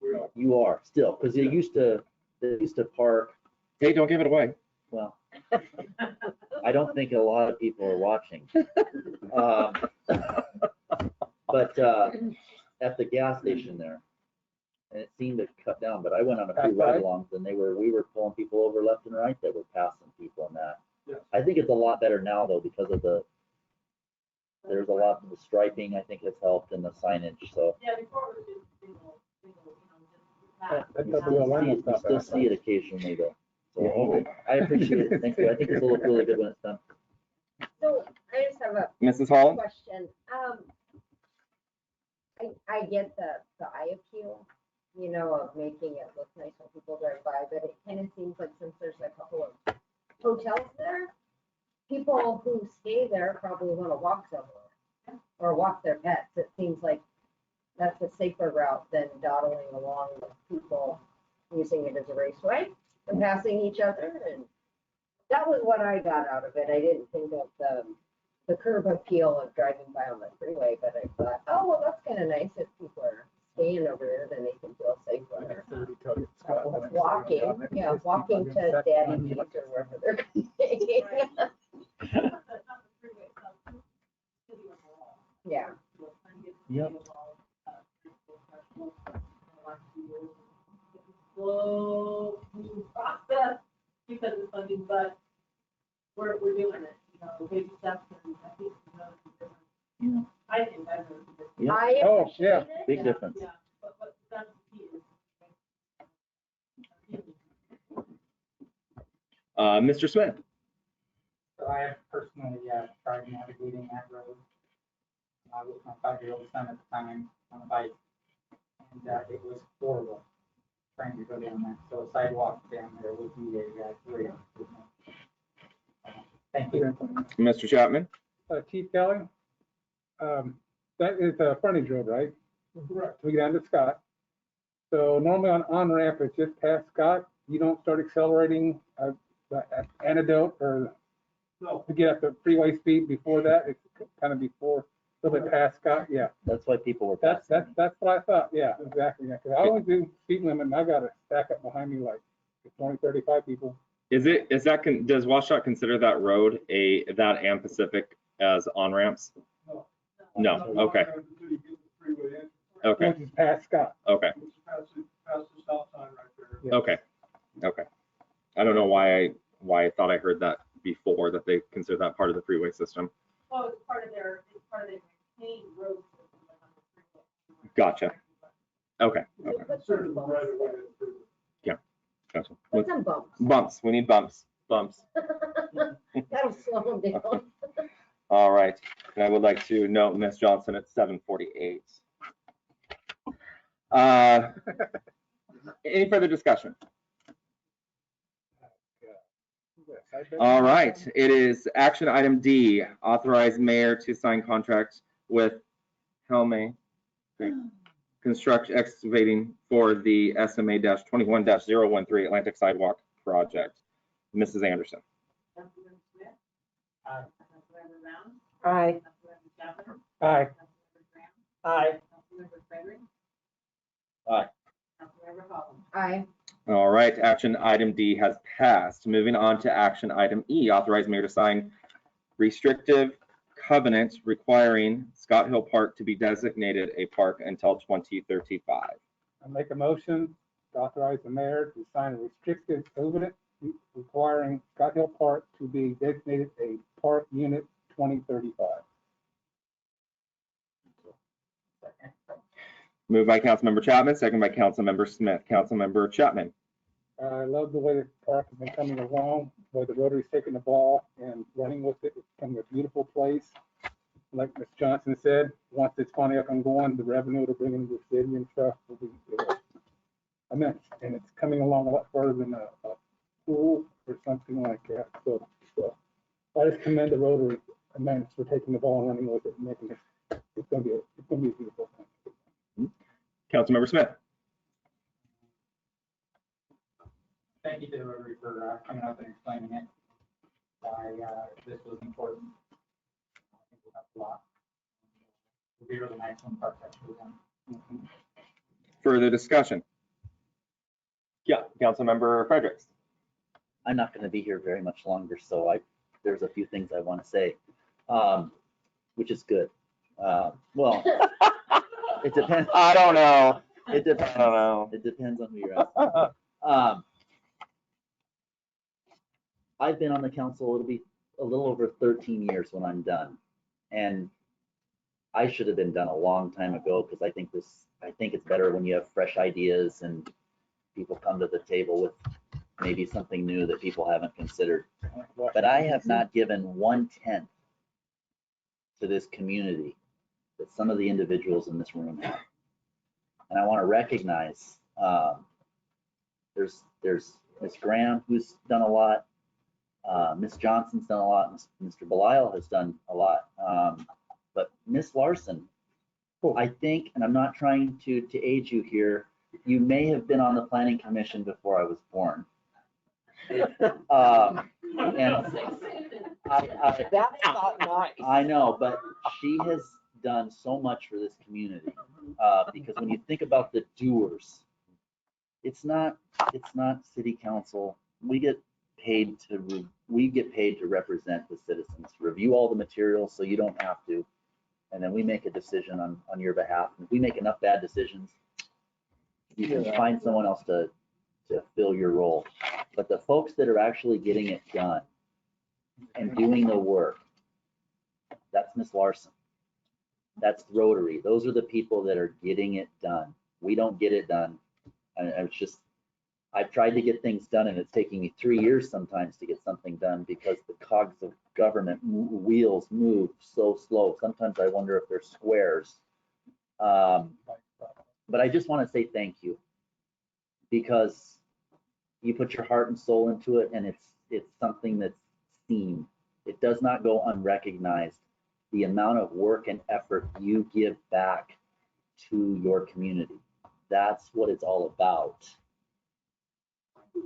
We are. You are still, because they used to park, Hey, don't give it away. well, I don't think a lot of people are watching. But at the gas station there, and it seemed to cut down, but I went on a few ride-alongs and we were pulling people over left and right that were passing people and that. Yes. I think it's a lot better now though, because of there's a lot of the striping, I think has helped, and the signage, so. Yeah, before it was just single, That You double line is you not still bad. see it occasionally though. So, okay, I appreciate it, thank you, I think this will look really good when it's done. So I just have a Mrs. Holland? question. I get the eye appeal, of making it look nice when people drive by, but it kind of seems like since there's a couple of hotels there, people who stay there probably want to walk somewhere or walk their pets. It seems like that's a safer route than dawdling along with people using it as a raceway and passing each other. And that was what I got out of it. I didn't think of the curb appeal of driving by on the freeway, but I thought, oh, well, that's kind of nice if people are staying over there, then they can feel safer. Walking to Daddy D's or wherever they're staying. Yeah. Yep. Slow, smooth process because of funding, but we're doing it, baby steps, and I think, Yeah. I think that's a difference. Yeah. I Oh, appreciate yeah. it. Big difference. Yeah, but that's the key is. Mr. Smith? So I have personally tried navigating that road with my 5-year-old son at the time on a bike, and it was horrible trying to go down there. So a sidewalk down there would be a great improvement. Thank you. Mr. Chapman? Chief Kelly, that is a frontage road, right? Correct. We get down to Scott. So normally on ramp, it's just past Scott. You don't start accelerating the antidote or to get up to freeway speed before that. It's kind of before, a little bit past Scott. Yeah. That's why people were That's passing. what I thought. Yeah, exactly. Yeah, 'cause I always do speed limit and I got to stack up behind me like 20, 35 people. Does Washoe consider that road that and Pacific as on-ramps? No, okay. Okay, Which is past Scott. okay, Past the stop sign right there. okay, okay. I don't know why I thought I heard that before, that they consider that part of the freeway system. Well, it's part of their main road system. on the freeway. Gotcha. Okay, okay, Put some bumps. gotcha. Put some bumps. Bumps, we need bumps. That'll slow them down. All right, and I would like to note Ms. Johnson at 7:48. Any further discussion? All right, it is action item D, authorize mayor to sign contract with Helme Construction Excavating for the SMA-21-013 Atlantic Sidewalk Project. Mrs. Anderson. Councilmember Smith? Aye. Councilmember Brown? Aye. Councilmember Chapman? Aye. Councilmember Graham? Aye. Councilmember Frederick? Aye. Councilmember Holland? Aye. All right, action item D has passed. Moving on to action item E, authorize mayor to sign restrictive covenant requiring Scott Hill Park to be designated a park until 2035. I make a motion to authorize the mayor to sign a restricted covenant requiring Scott Hill Park to be designated a park unit 2035. Moved by Councilmember Chapman, second by Councilmember Smith. Councilmember Chapman. I love the way the park has been coming along, the way the Rotary's taking the ball and running with it. It's becoming a beautiful place. Like Ms. Johnson said, once it's finally up and going, the revenue to bring into the city and stuff will be immense. And it's coming along a lot further than pool or something like that. So I just commend the Rotary immense for taking the ball and running with it and making it. It's gonna be a beautiful thing. Councilmember Smith. Thank you to the Rotary for coming up and explaining it. This was important. I think we'll have a lot. It'll be really nice when parks actually done. Further discussion? Yeah, Councilmember Fredericks. I'm not going to be here very much longer, so there's a few things I want to say, which is good. Well, it depends. I don't know. It depends. I don't know. It depends on who you're asking. I've been on the council, it'll be a little over 13 years when I'm done. And I should have been done a long time ago because I think it's better when you have fresh ideas and people come to the table with maybe something new that people haven't considered. But I have not given 1/10 to this community that some of the individuals in this room have. And I want to recognize there's Ms. Graham, who's done a lot. Ms. Johnson's done a lot. Mr. Belial has done a lot. But Ms. Larson, I think, and I'm not trying to age you here, you may have been on the planning commission before I was born. And That's not nice. I know, but she has done so much for this community. Because when you think about the doers, it's not city council. We get paid to represent the citizens, review all the materials so you don't have to, and then we make a decision on your behalf. And if we make enough bad decisions, you can find someone else to fill your role. But the folks that are actually getting it done and doing the work, that's Ms. Larson. That's Rotary. Those are the people that are getting it done. We don't get it done. And it's just, I've tried to get things done and it's taking me 3 years sometimes to get something done because the cogs of government wheels move so slow. Sometimes I wonder if they're squares. But I just want to say thank you because you put your heart and soul into it and it's something that's seen. It does not go unrecognized. The amount of work and effort you give back to your community. That's what it's all about. The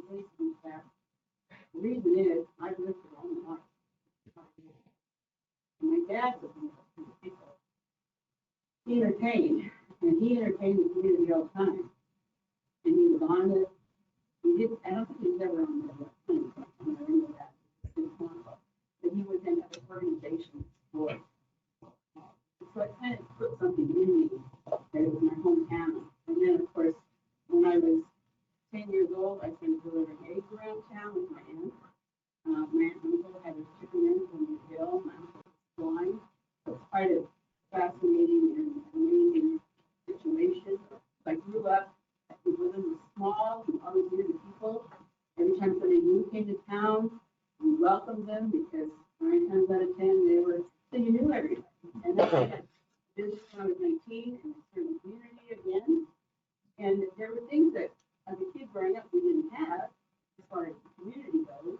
reason is I've lived it all my life. My dad was one of those people. He entertained the community all the time. And he was honest. I don't think he was ever on the that. But he was in other organizations for. So it kind of put something in me that it was my hometown. And then, of course, when I was 10 years old, I started delivering eggs around town with my aunt. My uncle had a chicken from the hill. My uncle was blind. So it's quite a fascinating and amazing situation. I grew up within the small and always knew the people. Every time somebody new came to town, we welcomed them because 9 times out of 10 so you knew everybody. And then I had business when I was 19 and I started the community again. And there were things that as a kid growing up we didn't have as far as the community goes.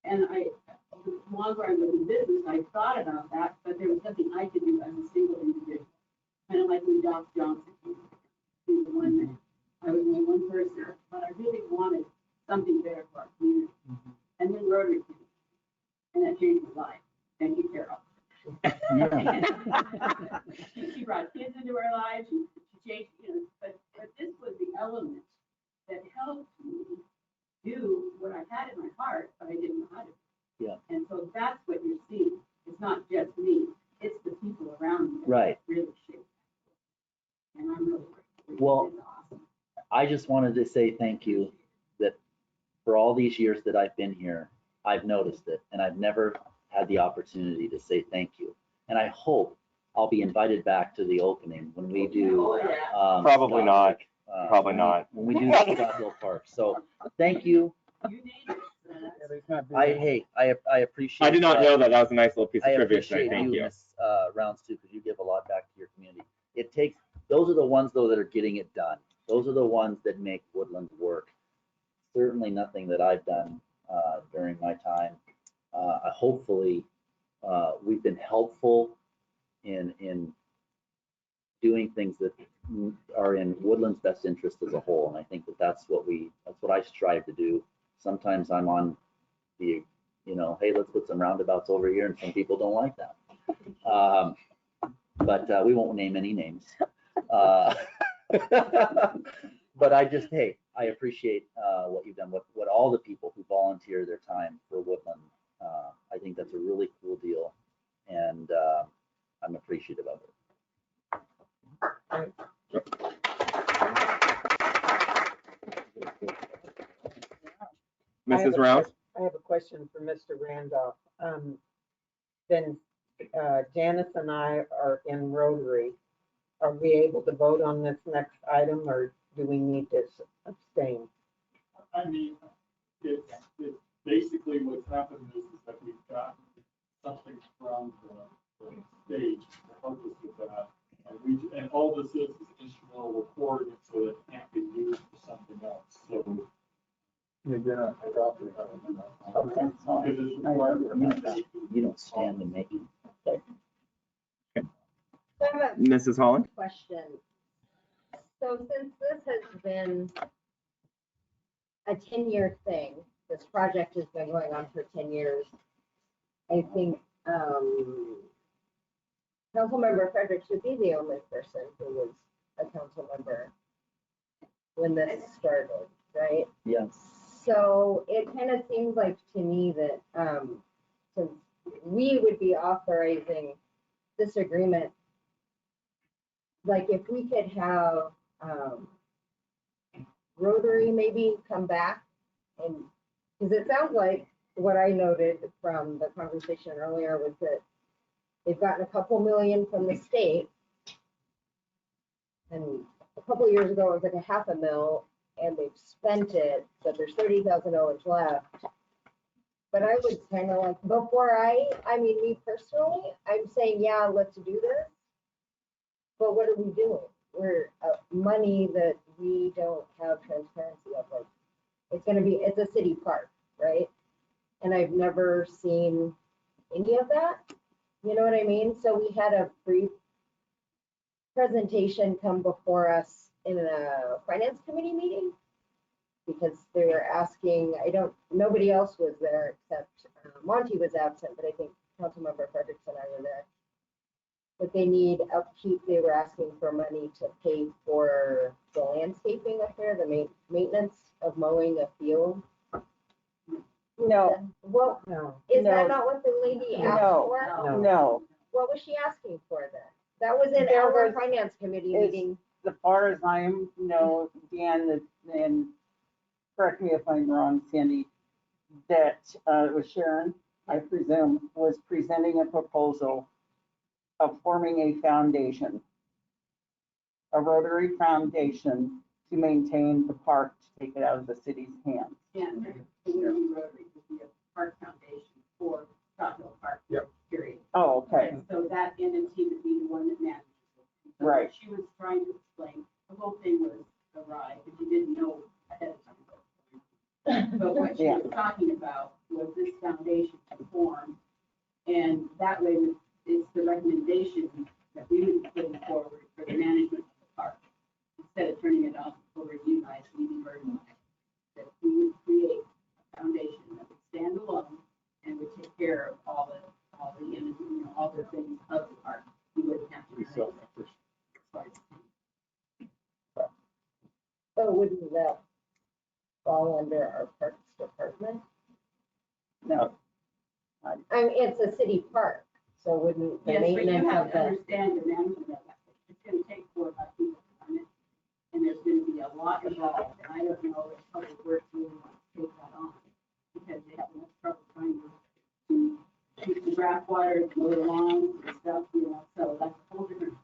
And the longer I was in business, I thought about that, but there was nothing I could do as a single individual. Kind of like when Doc Johnson came. He was the one that I was only one person, but I really wanted something better for our community. And then Rotary came, and that changed my life. Thank you, Carol. She brought kids into our lives. She changed, but this was the element that helped me do what I had in my heart, but I didn't know how to. Yeah. And so that's what you're seeing. It's not just me; it's the people around me that right. really shape. And I'm really grateful. Well, awesome. I just wanted to say thank you that for all these years that I've been here, I've noticed it, and I've never had the opportunity to say thank you. And I hope I'll be invited back to the opening when we do. Probably not. Probably not. When we do Scott Hill Park. So thank you. I appreciate. I did not know that. That was a nice little piece of trivia. Thank you, Ms. Rounds too, because you give a lot back to your community. It takes. Those are the ones though that are getting it done. Those are the ones that make Woodland work. certainly nothing that I've done during my time. Hopefully, we've been helpful in doing things that are in Woodland's best interest as a whole, and I think that's what I strive to do. Sometimes I'm on the, hey, let's put some roundabouts over here, and some people don't like that. But we won't name any names. But I appreciate what you've done, what all the people who volunteer their time for Woodland. I think that's a really cool deal, and I'm appreciative of it. Mrs. Rouse? I have a question for Mr. Randolph. Then Janice and I are in Rotary. Are we able to vote on this next item, or do we need to abstain? I mean, it's basically what's happened is that we've gotten something from the state to help us with that. And all this is instrumental recording it so that it can't be used for something else. So Yeah, Okay. You don't stand to make it. So I have a Mrs. Holland? question. So since this has been a 10-year thing, this project has been going on for 10 years, I think Councilmember Frederick should be the only person who was a council member when this started, right? Yes. So it kind of seems like to me that since we would be authorizing this agreement, like if we could have Rotary maybe come back, and because it sounds like what I noted from the conversation earlier was that they've gotten a couple million from the state, and a couple of years ago it was like $500,000, and they've spent it, but there's $30,000 left. But I would kind of like, before I mean, me personally, I'm saying, yeah, let's do this. But what are we doing? We're money that we don't have transparency of. Like, it's a city park, right? And I've never seen any of that. You know what I mean? So we had a brief presentation come before us in a finance committee meeting, because they were asking, nobody else was there except Monty was absent, but I think Councilmember Fredericks and I were there. But they need upkeep. They were asking for money to pay for the landscaping up there, the maintenance of mowing a field. No, Well, no. is that not what the lady asked for? No. What was she asking for then? That was in There our was- finance committee it's- meeting. As far as I know, Dan, and correct me if I'm wrong, Sandy, that it was Sharon, I presume, was presenting a proposal of forming a foundation, a Rotary Foundation, to maintain the park, to take it out of the city's hands. And the Rotary would be a park foundation for Stockville Park. Yep. Period. Oh, okay. And so that entity would be the one that manages it. So Right. She was trying to explain, the whole thing was awry, but you didn't know ahead of time. But what she was talking about was this foundation to form, and that way it's the recommendation that we would be putting forward for the management of the park. Instead of turning it off over to you guys, we burden them. That we would create a foundation that would stand alone and would take care of all the things of the park. We wouldn't have to. We self-sufficient. So wouldn't that fall under our parks department? No. I mean, it's a city park, so wouldn't the Yes, but you maintenance have of to the, understand the management of that. It's gonna take 4 or 5 people to run it. And there's gonna be a lot involved, and I don't know if public works really wants to take that on, because they have enough trouble trying to keep the draft water, mow the lawns and stuff, so that's a whole different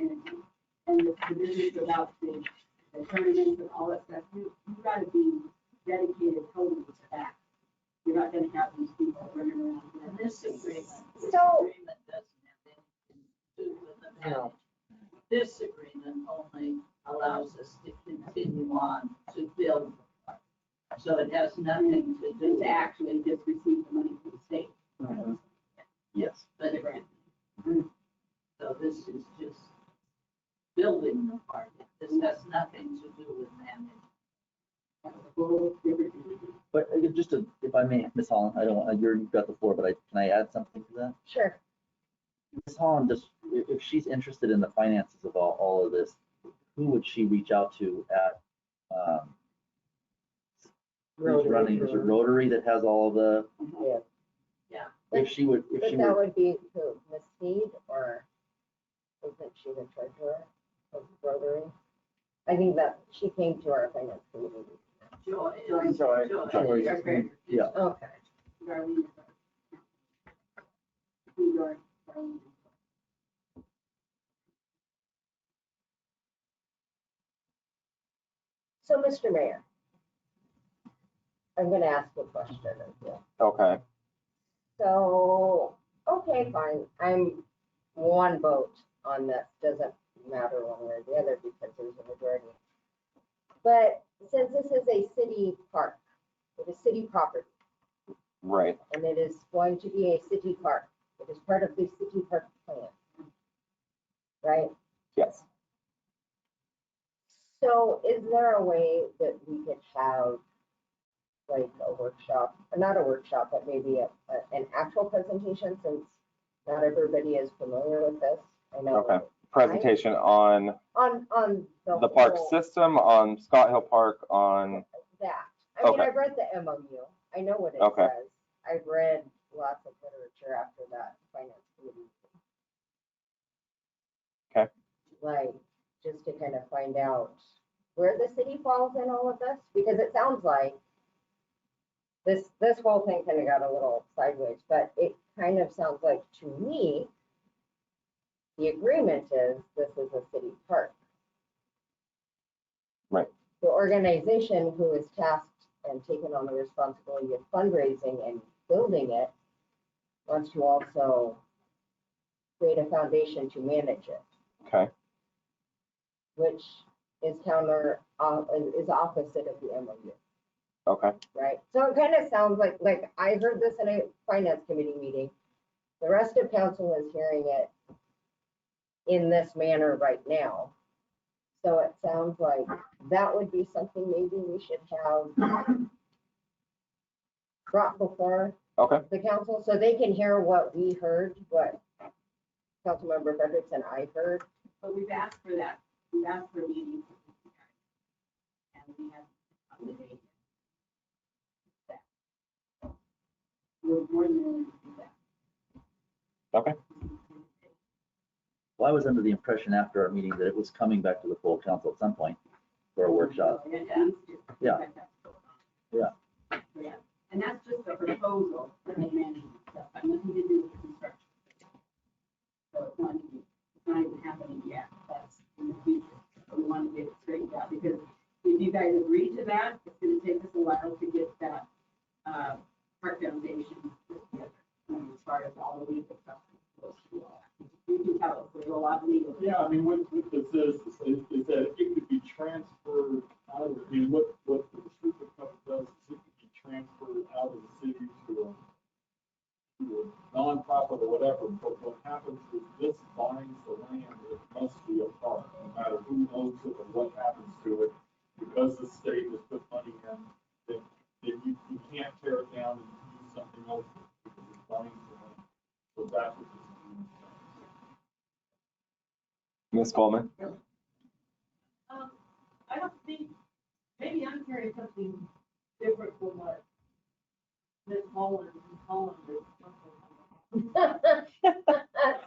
entity. And the business about the tournaments and all that stuff, you gotta be dedicated totally to that. You're not gonna have these people running around. And this agreement So- doesn't have anything to do with the No. management. This agreement only allows us to continue on to build. So it has nothing to do. To actually just receive the money from the state. Yes. But it, so this is just building the park. This has nothing to do with management. But just to, if I may, Ms. Holland, I don't want, you've got the floor, but can I add something to that? Sure. Ms. Holland, just, if she's interested in the finances of all of this, who would she reach out to at, who's running, is it Rotary that has all of the, Yeah. if she would, if But she that were, would be who, Ms. Sneed, or isn't she the treasurer of Rotary? I think that she came to our finance committee. Joy. yeah. Okay. So, Mr. Mayor, I'm gonna ask a question of you. Okay. So, okay, fine, I'm one vote on this, doesn't matter one way or the other because there's a majority. But since this is a city park, it is city property, Right. and it is going to be a city park, it is part of the city park plan. Right? Yes. So is there a way that we could have like a workshop, or not a workshop, but maybe an actual presentation, since not everybody is familiar with this? I know. Okay. Presentation on On the park whole- system, on Scott Hill Park, on, That. I mean, Okay. I've read the MOU. I know what it Okay. says. I've read lots of literature after that finance committee. Okay. Like, just to kind of find out where the city falls in all of this, because it sounds like this whole thing kind of got a little sideways, but it kind of sounds like to me, the agreement is this is a city park. Right. The organization who is tasked and taken on the responsibility of fundraising and building it wants to also create a foundation to manage it, okay. which is is opposite of the MOU, Okay. right? So it kind of sounds like I heard this in a finance committee meeting. The rest of council is hearing it in this manner right now. So it sounds like that would be something maybe we should have brought before Okay. the council, so they can hear what we heard, what Councilmember Fredericks and I heard. But we've asked for that. We've asked for meetings. And we have on the date. We're more than willing to do that. Okay. Well, I was under the impression after our meeting that it was coming back to the full council at some point for a workshop. Yeah. Yeah. Yeah. And that's just a proposal for the management stuff. I'm nothing to do with construction. So it's not even happening yet. That's in the future. So we want to get it straightened out, because if you guys agree to that, it's going to take us a while to get that park foundation put together. As far as all the legal stuff. You can tell us, there's a lot of legal. Yeah, I mean, what this is that it could be transferred out of, I mean, what the restricted company does is it could be transferred out of the city to a nonprofit or whatever, but what happens is this binds the land, it must be a park, no matter who owns it or what happens to it, because the state has put money in, then you can't tear it down and use something else, because it binds the land. So that's what this means. Ms. Coleman? I don't think, maybe I'm hearing something different from what Ms. Holland is.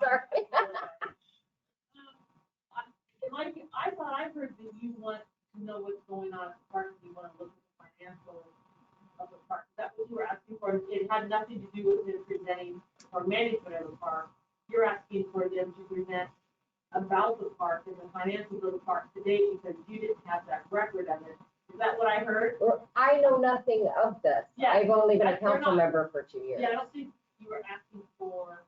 Sorry. Mike, I thought I heard that you want to know what's going on at the park, and you want to look at the financials of the park. Is that what you were asking for? It had nothing to do with them presenting or management of the park. You're asking for them to present about the park and the financials of the park today, because you didn't have that record of it. Is that what I heard? Well, I know nothing of this. Yeah, I've only been a they're council not- member for 2 years. Yeah, I don't think you were asking for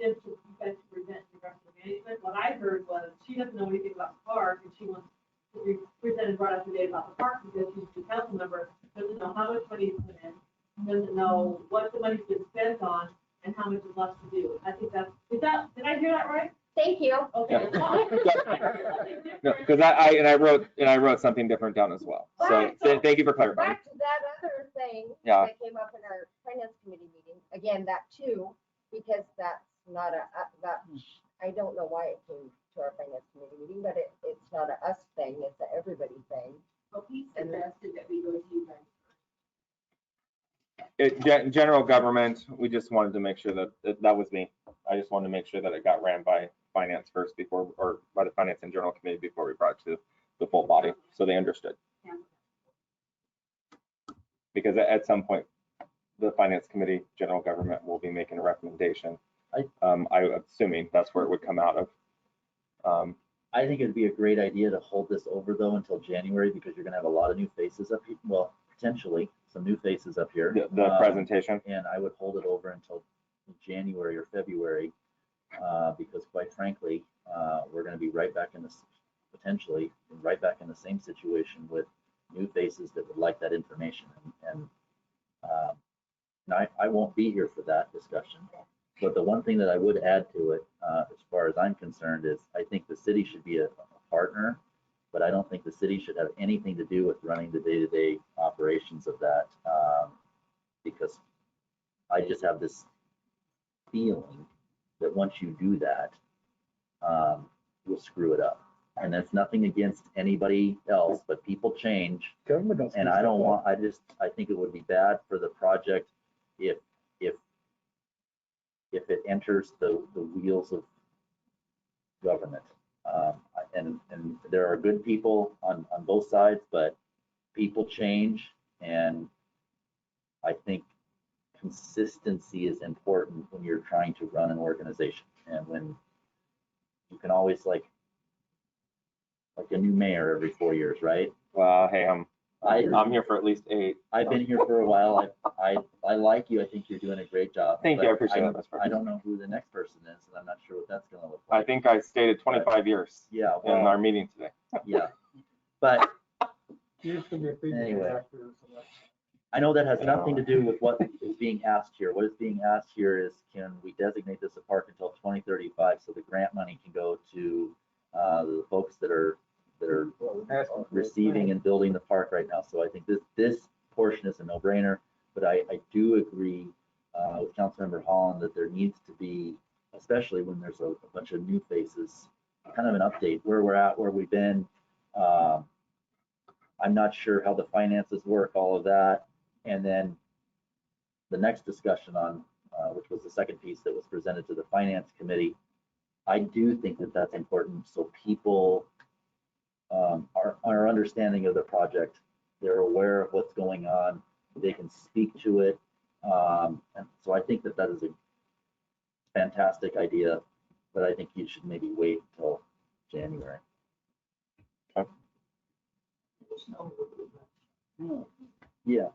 them to, you guys to present the rest of management. What I heard was she doesn't know anything about the park, and she wants to be presented right up to date about the park because she's a council member, but how much money is put in, doesn't know what the money's been spent on, and how much is left to do. I think did I hear that right? Thank you. Okay. No, because I wrote something different down as well. So thank you for clarifying. Back to that other thing Yeah. that came up in our finance committee meeting, again, that too, because that's not that, I don't know why it came to our finance committee meeting, but it's not a us thing, it's a everybody thing. Well, he suggested that we go to you guys. General government, we just wanted to make sure that was me. I just wanted to make sure that it got ran by finance first before, or by the finance and general committee before we brought it to the full body, so they understood. Because at some point, the finance committee, general government will be making a recommendation. I'm assuming that's where it would come out of. I think it'd be a great idea to hold this over though until January, because you're gonna have a lot of new faces up here. Well, potentially some new faces up here. The presentation. And I would hold it over until January or February, because quite frankly, we're gonna be right back in this, potentially right back in the same situation with new faces that would like that information. And I won't be here for that discussion. But the one thing that I would add to it, as far as I'm concerned, is I think the city should be a partner, but I don't think the city should have anything to do with running the day-to-day operations of that, because I just have this feeling that once you do that, you'll screw it up. And that's nothing against anybody else, but people change. Government don't. And I don't want, I think it would be bad for the project if it enters the wheels of government. And there are good people on both sides, but people change, and I think consistency is important when you're trying to run an organization. And when you can always like a new mayor every 4 years, right? Well, hey, I'm here for at least 8. I've been here for a while. I like you. I think you're doing a great job. Thank you. I appreciate that. I don't know who the next person is, and I'm not sure what that's going to look like. I think I stated 25 years. Yeah. In our meeting today. Yeah. But anyway, I know that has nothing to do with what is being asked here. What is being asked here is, can we designate this a park until 2035 so the grant money can go to the folks that are receiving and building the park right now. So I think this portion is a no-brainer, but I do agree with Councilmember Holland that there needs to be, especially when there's a bunch of new faces, kind of an update where we're at, where we've been. I'm not sure how the finances work, all of that. And then the next discussion on, which was the second piece that was presented to the finance committee, I do think that that's important, so people are understanding of the project. They're aware of what's going on. They can speak to it. And so I think that is a fantastic idea, but I think you should maybe wait until January. Okay. Yeah.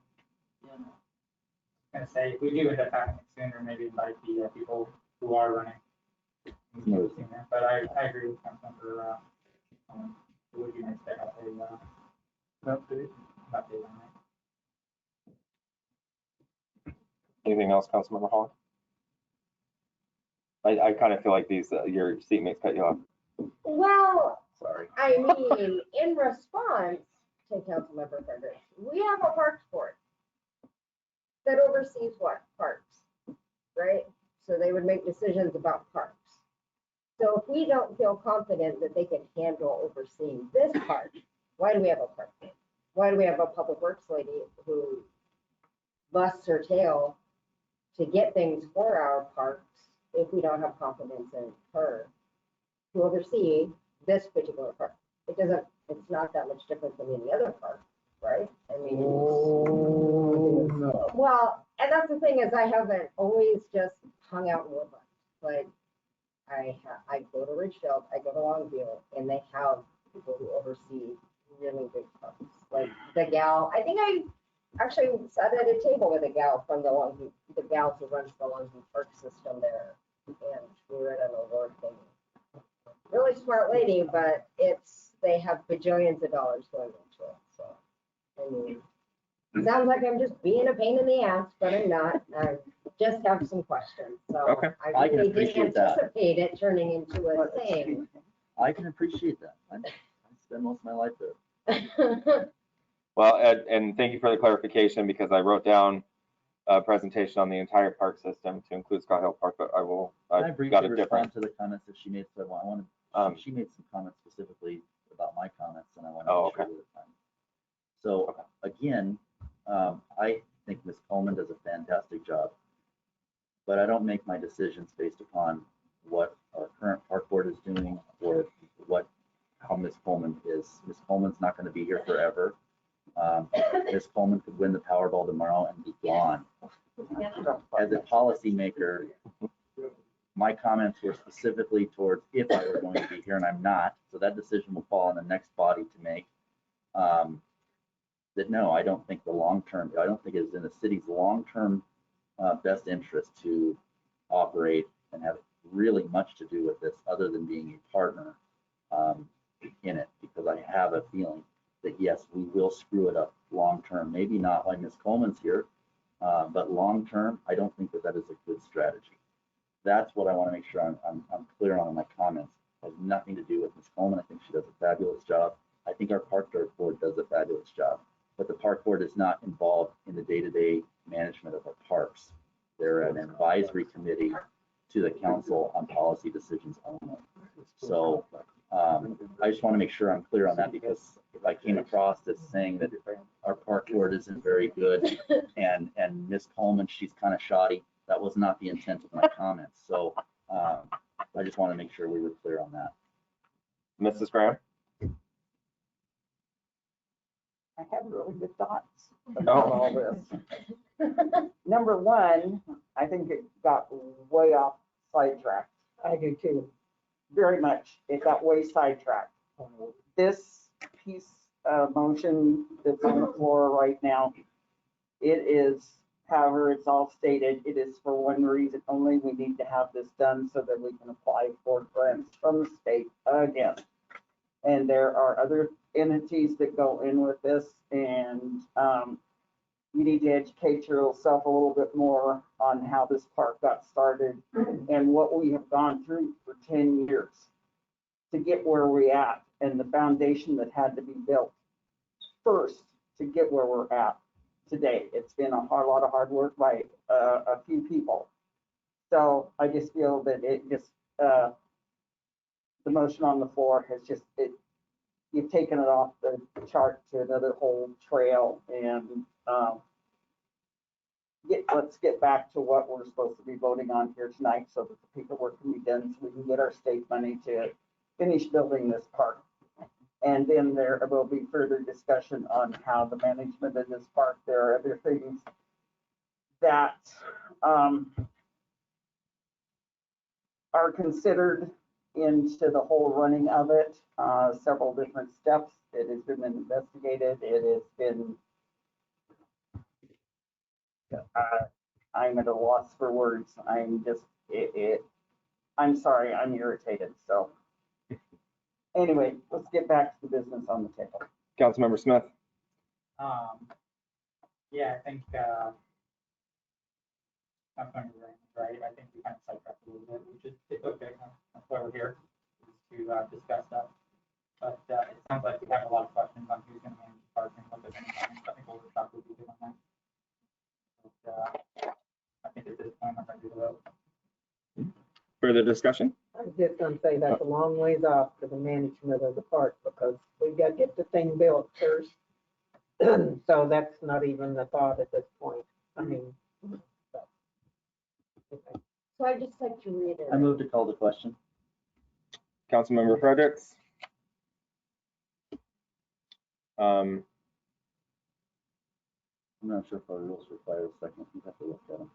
And say, if we do end up having it sooner, maybe invite the people who are running. Sooner. But I agree with Councilmember, it would be nice to have a update on it. Anything else, Councilmember Holland? I kind of feel like these your seatmates cut you off. Well, Sorry. I mean, in response to Councilmember Frederick, we have a parks board that oversees what? Parks, right? So they would make decisions about parks. So if we don't feel confident that they can handle overseeing this part, why do we have a park board? Why do we have a public works lady who busts her tail to get things for our parks if we don't have confidence in her to oversee this particular park? It's not that much different than any other park, right? I mean, no. well, and that's the thing is I haven't always just hung out in Woodland. Like I go to Ridgefield, I go to Longview, and they have people who oversee really big parks. Like the gal, I think I actually sat at a table with a gal from the gal who runs the Longview Park system there, and we were at an award thing. Really smart lady, but they have bajillions of dollars going into it. So I mean, Sounds like I'm just being a pain in the ass, but I'm not. I just have some questions, so. Okay. I can really didn't appreciate that. anticipate it turning into a thing. I can appreciate that. I spend most of my life there. Well, Ed, and thank you for the clarification because I wrote down a presentation on the entire park system to include Scott Hill Park, but I will, Can I I've briefly got a respond different. to the comments that she made? So I want to, she made some comments specifically about my comments and I want to Oh, make sure okay. that it's time. So again, I think Ms. Coleman does a fantastic job, but I don't make my decisions based upon what our current park board is doing or how Ms. Coleman is. Ms. Coleman's not going to be here forever. Ms. Coleman could win the Powerball tomorrow and be gone. As a policymaker, my comments were specifically towards if I were going to be here and I'm not, so that decision will fall on the next body to make. That no, I don't think I don't think it's in the city's long-term best interest to operate and have really much to do with this other than being a partner in it, because I have a feeling that yes, we will screw it up long-term. Maybe not like Ms. Coleman's here, but long-term, I don't think that is a good strategy. That's what I want to make sure I'm clear on in my comments. It has nothing to do with Ms. Coleman. I think she does a fabulous job. I think our park board does a fabulous job, but the park board is not involved in the day-to-day management of our parks. They're an advisory committee to the council on policy decisions only. So I just want to make sure I'm clear on that, because if I came across as saying that our park board isn't very good and Ms. Coleman, she's kind of shoddy, that was not the intent of my comments. So I just want to make sure we were clear on that. Mrs. Graham? I have really good thoughts Oh. about all this. Number one, I think it got way off sidetracked. I do too. Very much. It got way sidetracked. This piece of motion that's on the floor right now, it is, however, it's all stated, it is for one reason only. We need to have this done so that we can apply for grants from the state again. And there are other entities that go in with this, and you need to educate yourself a little bit more on how this park got started and what we have gone through for 10 years to get where we're at, and the foundation that had to be built first to get where we're at today. It's been a lot of hard work by a few people. So I just feel that it just, the motion on the floor has just, you've taken it off the chart to another whole trail, and let's get back to what we're supposed to be voting on here tonight so that the paperwork can be done so we can get our state money to finish building this park. And then there will be further discussion on how the management of this park, there are other things that are considered into the whole running of it, several different steps. It has been investigated. It has been, I'm at a loss for words. I'm just, I'm sorry, I'm irritated. So anyway, let's get back to the business on the table. Councilmember Smith? Yeah, I think, I'm kind of right. I think we kind of sidetracked a little bit, which is, it's okay. That's why we're here, is to discuss that. But it sounds like we have a lot of questions on who's going to manage the park and what they're going to manage. I think we'll workshop will be good on that. But I think at this point, I'm ready to vote. Further discussion? I was just gonna say that's a long ways off to the management of the park, because we gotta get the thing built first. So that's not even the thought at this point. I mean. So I'd just like to reiterate. I move to call the question. Councilmember Fredericks? I'm not sure if our rules require a second. We have to look at them.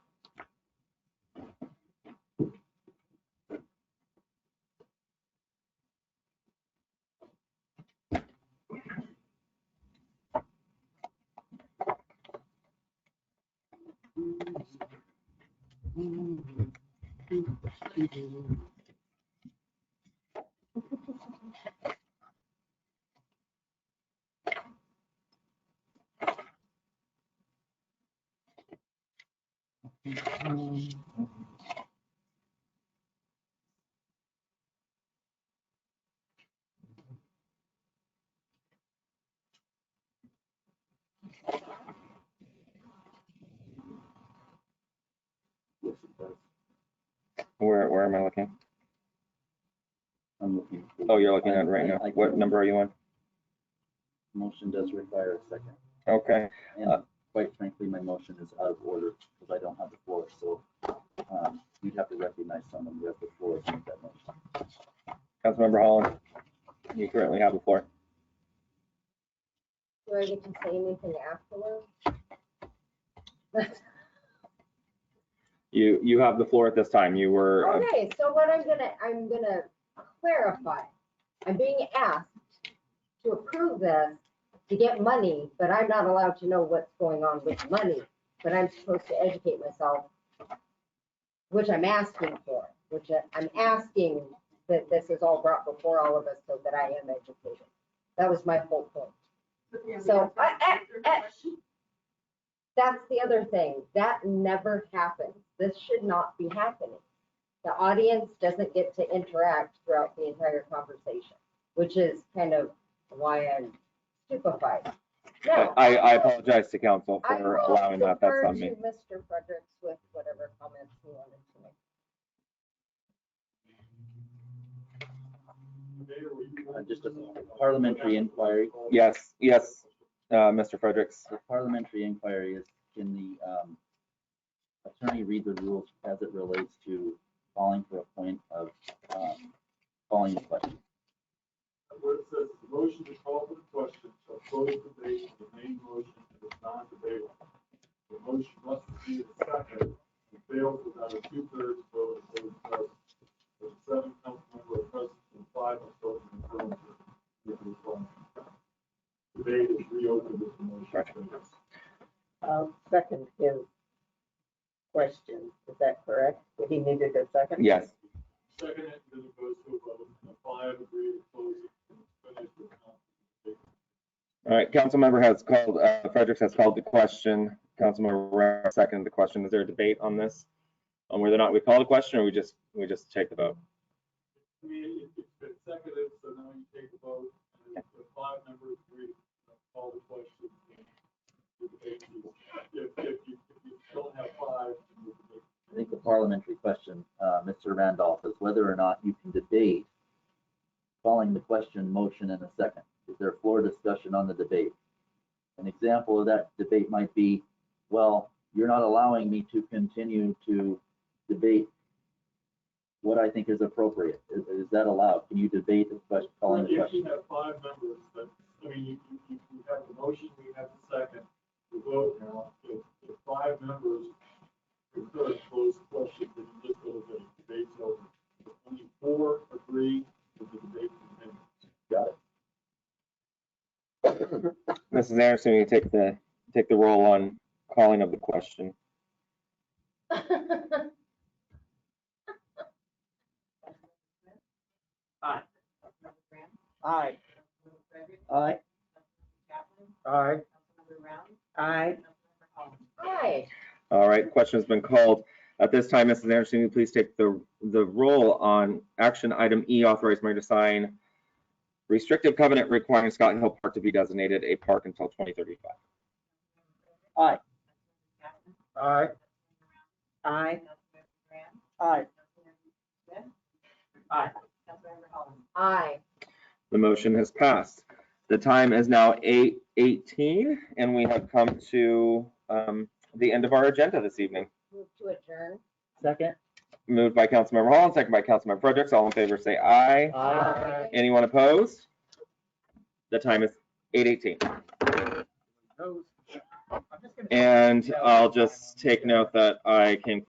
Where am I looking? I'm looking. Oh, you're looking at it right now. What number are you on? Motion does require a second. Okay. And quite frankly, my motion is out of order because I don't have the floor. So you'd have to recognize someone who has the floor to make that motion. Councilmember Holland, you currently have the floor. Do I get to say anything afterwards? You have the floor at this time. You were. Okay, so what I'm gonna clarify. I'm being asked to approve this to get money, but I'm not allowed to know what's going on with money. But I'm supposed to educate myself, which I'm asking for, which I'm asking that this is all brought before all of us so that I am educated. That was my whole point. So that's the other thing. That never happens. This should not be happening. The audience doesn't get to interact throughout the entire conversation, which is kind of why I'm stupefied. Now, I apologize to council I for will allowing that. That's defer on me. to Mr. Fredericks with whatever comments he wanted to make. Just a parliamentary inquiry. Yes, Mr. Fredericks. The parliamentary inquiry is, can the attorney read the rules as it relates to calling for a point of calling the question? Where it says the motion to call for the question shall close debate on the main motion if it's non-debatable. The motion must be a second and fails without a 2/3 vote of those present. If 7 council members are present and 5 are voting in affirmative, it is one. Debate is reopened if the motion fails. Second his question, is that correct? If he needed a second? Yes. Second it, then it goes to a vote, and the 5 agree to close it, and it's finished with debate. All right, council member has called, Fredericks has called the question. Councilmember Rare seconded the question. Is there a debate on this? On whether or not we call the question or we just take the vote? I mean, it's been seconded, so now you take a vote, and if the 5 members agree, call the question. If you don't have 5, I think the parliamentary question, Mr. Randolph, is whether or not you can debate calling the question motion in a second. Is there floor discussion on the debate? An example of that debate might be, well, you're not allowing me to continue to debate what I think is appropriate. Is that allowed? Can you debate the question, calling the if question? you have 5 members, that, I mean, you have the motion, we have the second, the vote now. If 5 members concur to close the question, then you just go to the debate's over. If only 4 agree, then the debate continues. Got it. Mrs. Anderson, you take the roll on calling of the question. Aye. Aye. Aye. Aye. Aye. Aye. All right, question has been called. At this time, Mrs. Anderson, you please take the roll on action item E, authorize mayor to sign restrictive covenant requiring Scott Hill Park to be designated a park until 2035. Aye. Aye. Aye. Aye. Aye. Aye. The motion has passed. The time is now 8:18, and we have come to the end of our agenda this evening. Move to adjourn. Second. Moved by Councilmember Holland, second by Councilmember Fredericks. All in favor say aye. Aye. Anyone opposed? The time is 8:18. And I'll just take note that I came